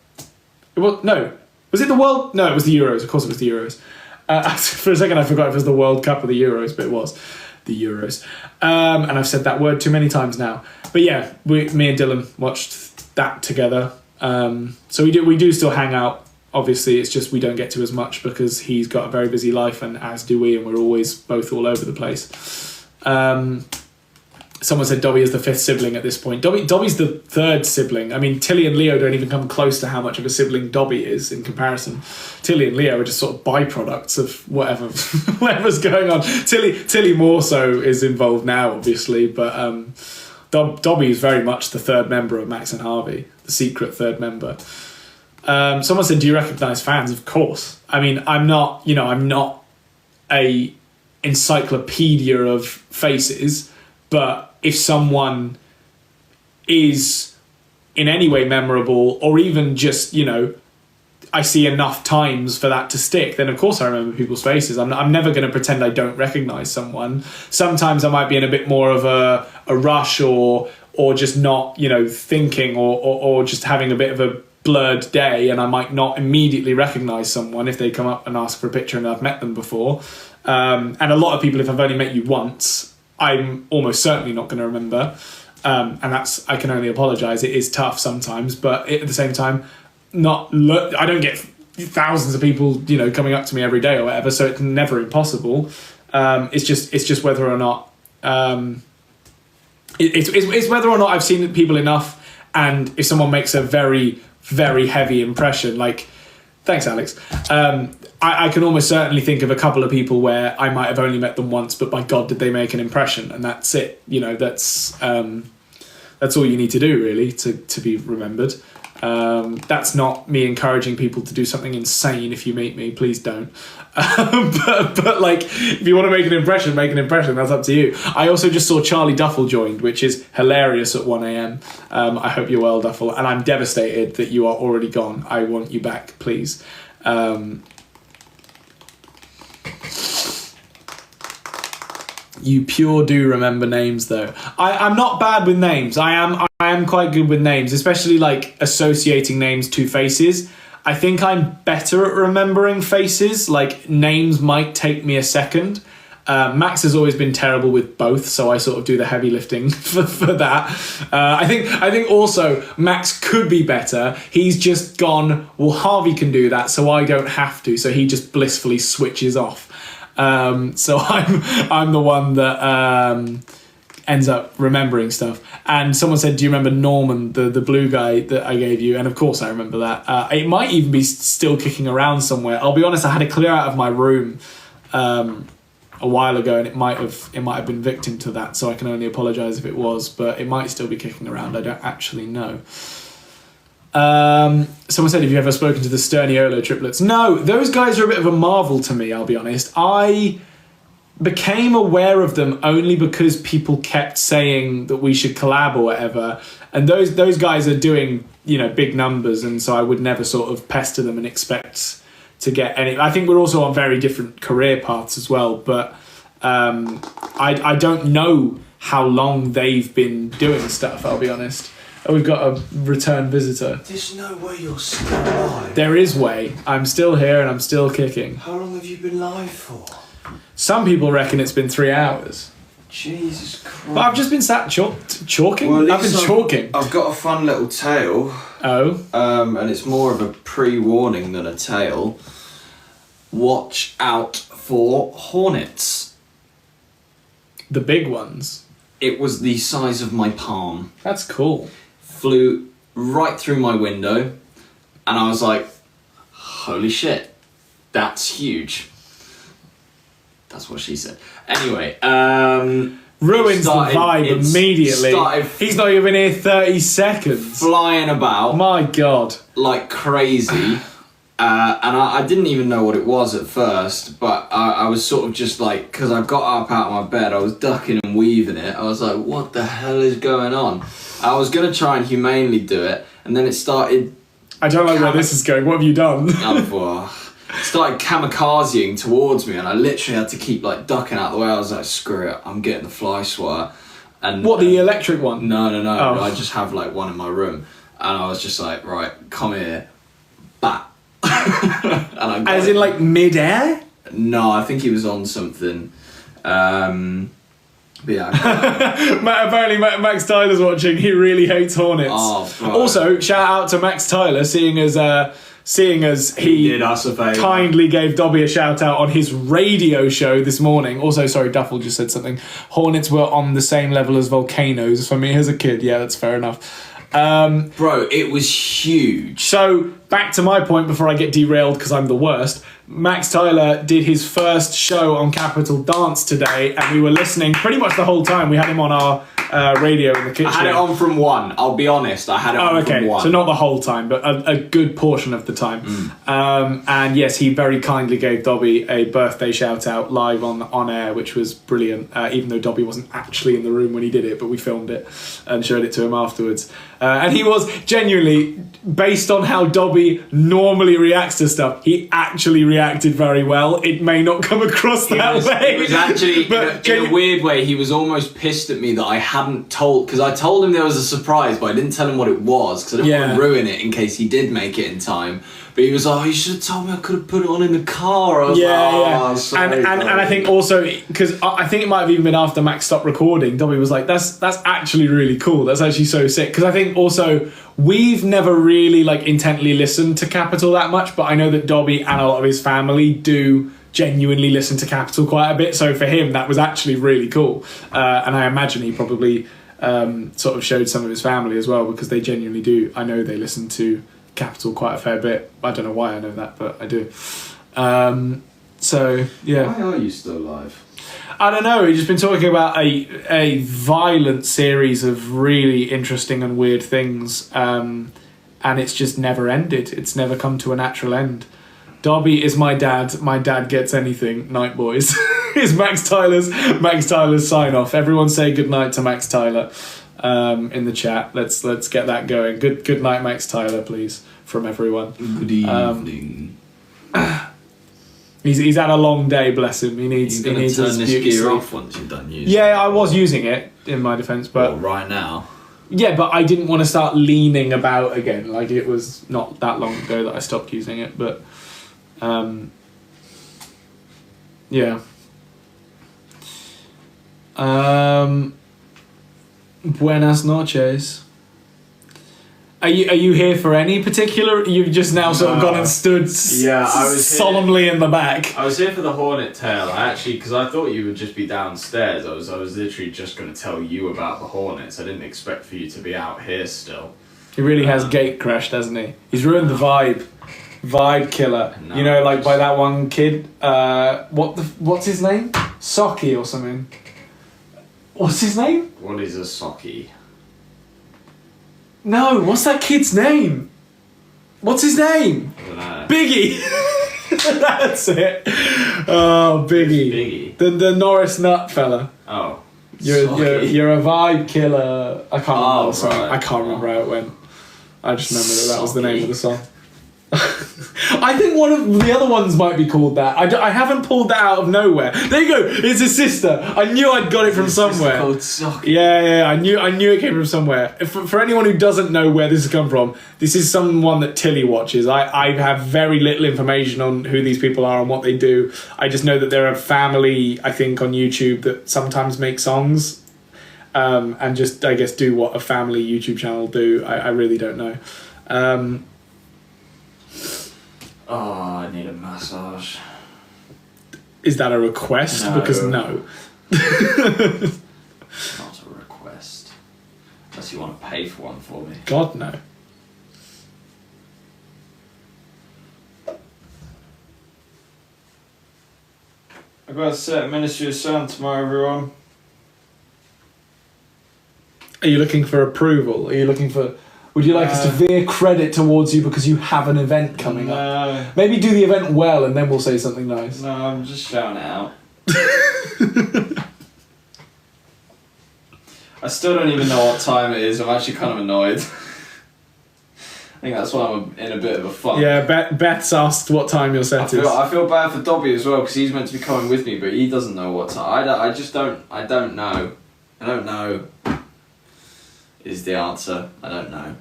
No. Was it the World? No, it was the Euros. Of course it was the Euros. For a second I forgot if it was the World Cup or the Euros, but it was the Euros. And I've said that word too many times now. But yeah, me and Dylan watched that together. So we do still hang out. Obviously, it's just we don't get to as much because he's got a very busy life, and as do we, and we're always both all over the place. Someone said Dobby is the fifth sibling at this point. Dobby's the third sibling. I mean, Tilly and Leo don't even come close to how much of a sibling Dobby is in comparison. Tilly and Leo are just sort of byproducts of whatever's going on. Tilly more so is involved now, obviously, but Dobby is very much the third member of Max and Harvey, the secret third member. Someone said, do you recognise fans? Of course. I mean, I'm not a encyclopedia of faces, but if someone is in any way memorable, or even just, I see enough times for that to stick, then of course I remember people's faces. I'm never going to pretend I don't recognise someone. Sometimes I might be in a bit more of a rush or just not, thinking or just having a bit of a blurred day, and I might not immediately recognise someone if they come up and ask for a picture and I've met them before. And a lot of people, if I've only met you once, I'm almost certainly not going to remember. And I can only apologise. It is tough sometimes, but at the same time, I don't get thousands of people, coming up to me every day or whatever, so it's never impossible. It's just whether or not it's whether or not I've seen people enough, and if someone makes a very, very heavy impression, like, thanks, Alex. I can almost certainly think of a couple of people where I might have only met them once, but by God, did they make an impression? And that's it. That's all you need to do, really, to be remembered. That's not me encouraging people to do something insane if you meet me. Please don't. But like, if you want to make an impression, that's up to you. I also just saw Charlie Duffel joined, which is hilarious at 1 a.m. I hope you're well, Duffel, and I'm devastated that you are already gone. I want you back, please. You pure do remember names, though. I'm not bad with names. I am quite good with names, especially like associating names to faces. I think I'm better at remembering faces. Like, names might take me a second. Max has always been terrible with both, so I sort of do the heavy lifting for that. I think also Max could be better. He's just gone, well, Harvey can do that, so I don't have to. So he just blissfully switches off. So I'm the one that ends up remembering stuff. And someone said, do you remember Norman, the blue guy that I gave you? And of course I remember that. It might even be still kicking around somewhere. I'll be honest, I had to clear out of my room a while ago, and it might have been victim to that, so I can only apologise if it was, but it might still be kicking around. I don't actually know. Someone said, have you ever spoken to the Sterniolo triplets? No, those guys are a bit of a marvel to me, I'll be honest. I became aware of them only because people kept saying that we should collab or whatever, and those guys are doing big numbers, and so I would never sort of pester them and expect to get any. I think we're also on very different career paths as well, but I don't know how long they've been doing stuff, I'll be honest. Oh, we've got a return visitor. There's no way you're still alive. There is way. I'm still here and I'm still kicking. How long have you been live for? Some people reckon it's been 3 hours. Jesus Christ. But I've just been sat chalking. Well, I've been chalking. I've got a fun little tale. Oh. And it's more of a pre-warning than a tale. Watch out for hornets. The big ones. It was the size of my palm. That's cool. Flew right through my window, and I was like, holy shit. That's huge. That's what she said. Anyway, ruins the vibe immediately. He's not even here 30 seconds. Flying about. My God. Like crazy. And I didn't even know what it was at first, but I was sort of just like, because I got up out of my bed, I was ducking and weaving it. I was like, what the hell is going on? I was going to try and humanely do it, and then it started... I don't like where this is going. What have you done? Started kamikazing towards me, and I literally had to keep like ducking out the way. I was like, screw it, I'm getting the fly swatter. And what, the electric one? No. Oh. I just have like one in my room, and I was just like, right, come here, bat. And as in like mid-air? No, I think he was on something. But yeah. Apparently Max Tyler's watching. He really hates hornets. Oh, bro. Also, shout out to Max Tyler, seeing as he did us a favour. Kindly gave Dobby a shout out on his radio show this morning. Also, sorry, Duffel just said something. Hornets were on the same level as volcanoes for me as a kid. Yeah, that's fair enough. Bro, it was huge. So, back to my point before I get derailed because I'm the worst. Max Tyler did his first show on Capital Dance today, and we were listening pretty much the whole time. We had him on our radio in the kitchen. I had it on from 1. I'll be honest, I had it on from 1. So not the whole time, but a good portion of the time. And yes, he very kindly gave Dobby a birthday shout out live on air, which was brilliant. Even though Dobby wasn't actually in the room when he did it, but we filmed it and showed it to him afterwards. And he was genuinely, based on how Dobby normally reacts to stuff, he actually reacted very well. It may not come across that way. It was actually, but in a weird way, he was almost pissed at me that I hadn't told, because I told him there was a surprise, but I didn't tell him what it was, because I didn't want to ruin it in case he did make it in time. But he was like, oh, you should have told me, I could have put it on in the car. I was like, sorry, and I think also, because I think it might have even been after Max stopped recording, Dobby was like, that's actually really cool. That's actually so sick. Because I think also, we've never really like intently listened to Capital that much, but I know that Dobby and a lot of his family do genuinely listen to Capital quite a bit. So for him, that was actually really cool. And I imagine he probably sort of showed some of his family as well, because they genuinely do. I know they listen to Capital quite a fair bit. I don't know why I know that, but I do. So yeah. Why are you still alive? I don't know. We've just been talking about a violent series of really interesting and weird things, and it's just never ended. It's never come to a natural end. Dobby is my dad. My dad gets anything. Night, boys. Is Max Tyler's sign off. Everyone say good night to Max Tyler in the chat. Let's get that going. Good night, Max Tyler, please, from everyone. Good evening. He's had a long day, bless him. He needs turn his this beauty gear sleep. off once you're done using it. Yeah, I was using it in my defence, but well, right now. yeah, but I didn't want to start leaning about again. Like, it was not that long ago that I stopped using it, but yeah. Buenas noches. Are you here for any particular? You've just now sort of gone and stood I was solemnly in the back. I was here for the Hornet tale. Because I thought you would just be downstairs. I was literally just going to tell you about the Hornets. I didn't expect for you to be out here still. He really has gate crashed, hasn't he? He's ruined the vibe. Vibe killer. No, you know, like by that one kid. What's his name? Socky or something. What's his name? What is a socky? No, what's that kid's name? What's his name? I don't know. Biggie! That's it. Oh, Biggie. Biggie? The Norris Nut fella. Oh. You're a vibe killer. I can't remember the song. Right. I can't remember how it went. I just remember that was the name of the song. I think one of the other ones might be called that. I haven't pulled that out of nowhere. There you go. It's his sister. I knew I'd got it from somewhere. Called Socky. Yeah. I knew it came from somewhere. For anyone who doesn't know where this has come from, this is someone that Tilly watches. I have very little information on who these people are and what they do. I just know that they're a family, I think, on YouTube that sometimes make songs, and just, I guess, do what a family YouTube channel do. I really don't know. Oh, I need a massage. Is that a request? No. Because no. Not a request. Unless you want to pay for one for me. God, no. I've got to set Ministry of Sound tomorrow, everyone. Are you looking for approval? Are you looking for... Would you like us to veer credit towards you because you have an event coming up? Maybe do the event well and then we'll say something nice. No, I'm just shouting it out. I still don't even know what time it is. I'm actually kind of annoyed. I think that's why I'm in a bit of a funk. Yeah, Beth's asked what time your set is. I feel bad for Dobby as well because he's meant to be coming with me, but he doesn't know what time. I just don't. I don't know. I don't know. Is the answer. I don't know.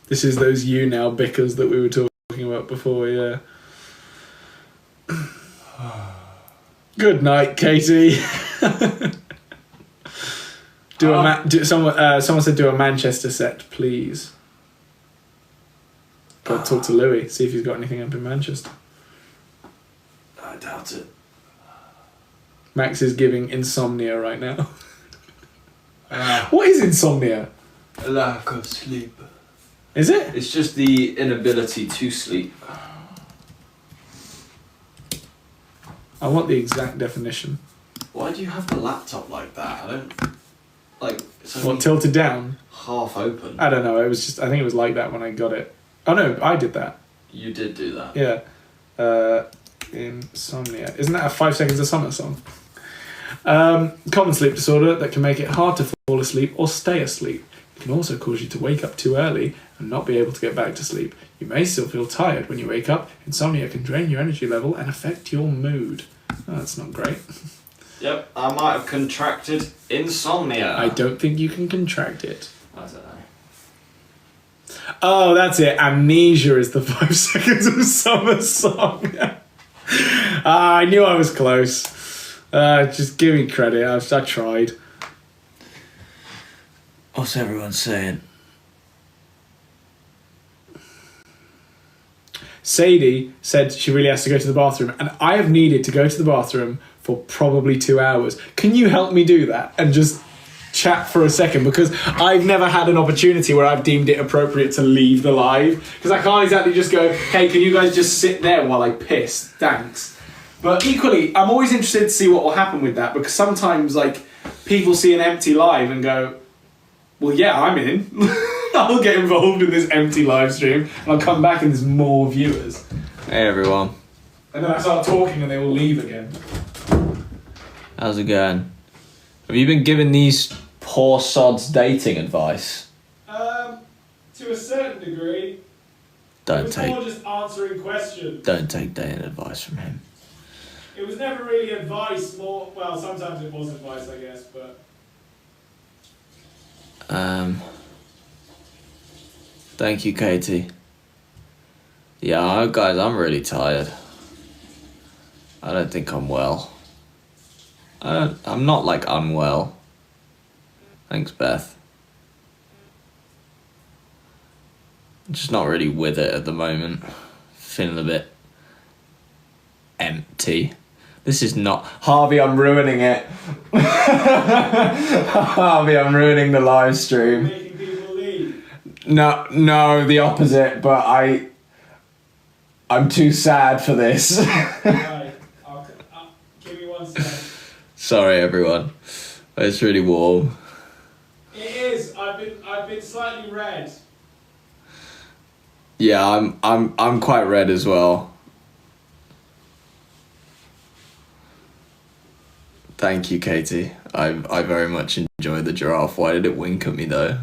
This is those you now bickers that we were talking about before, yeah. Good night, Katie. Someone said do a Manchester set, please. Got to talk to Louis, see if he's got anything up in Manchester. I doubt it. Max is giving insomnia right now. What is insomnia? A lack of sleep. Is it? It's just the inability to sleep. I want the exact definition. Why do you have the laptop like that? I don't... Like... It's only What, tilted down? half open. I don't know, it was just... I think it was like that when I got it. Oh no, I did that. You did do that. Yeah. Insomnia. Isn't that a 5 Seconds of Summer song? Common sleep disorder that can make it hard to fall asleep or stay asleep. It can also cause you to wake up too early and not be able to get back to sleep. You may still feel tired when you wake up. Insomnia can drain your energy level and affect your mood. Oh, that's not great. Yep, I might have contracted insomnia. I don't think you can contract it. I don't know. Oh, that's it. Amnesia is the 5 Seconds of Summer song. I knew I was close. Just give me credit. I tried. What's everyone saying? Sadie said she really has to go to the bathroom, and I have needed to go to the bathroom for probably 2 hours. Can you help me do that and just chat for a second? Because I've never had an opportunity where I've deemed it appropriate to leave the live. Because I can't exactly just go, hey, can you guys just sit there while I piss? Thanks. But equally, I'm always interested to see what will happen with that, because sometimes, like, people see an empty live and go, well, yeah, I'm in. I'll get involved in this empty live stream, and I'll come back and there's more viewers. Hey everyone. And then I start talking and they will leave again. How's it going? Have you been giving these poor sods dating advice? To a certain degree. Don't It was more just answering questions. Don't take dating advice from him. It was never really advice, more, well, sometimes it was advice, I guess, but... Thank you, Katie. Yeah, guys, I'm really tired. I don't think I'm well. I'm not, like, unwell. Thanks, Beth. I'm just not really with it at the moment. Feeling a bit empty. This is not... Harvey, I'm ruining it. Harvey, I'm ruining the live stream. Making people leave. No, the opposite, but I'm too sad for this. Right, give me 1 second. Sorry, everyone. It's really warm. It is. I've been slightly red. Yeah, I'm quite red as well. Thank you, Katie. I very much enjoyed the giraffe. Why did it wink at me though?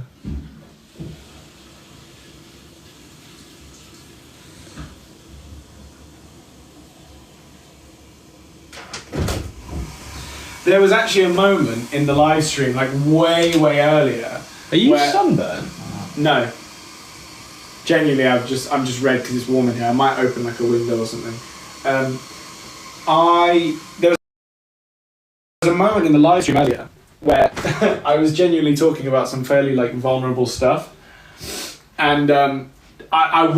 There was actually a moment in the live stream, like way earlier. Are you where- sunburned? No. Genuinely, I'm just red because it's warm in here. I might open like a window or something. There was a moment in the live stream earlier where I was genuinely talking about some fairly like vulnerable stuff, and I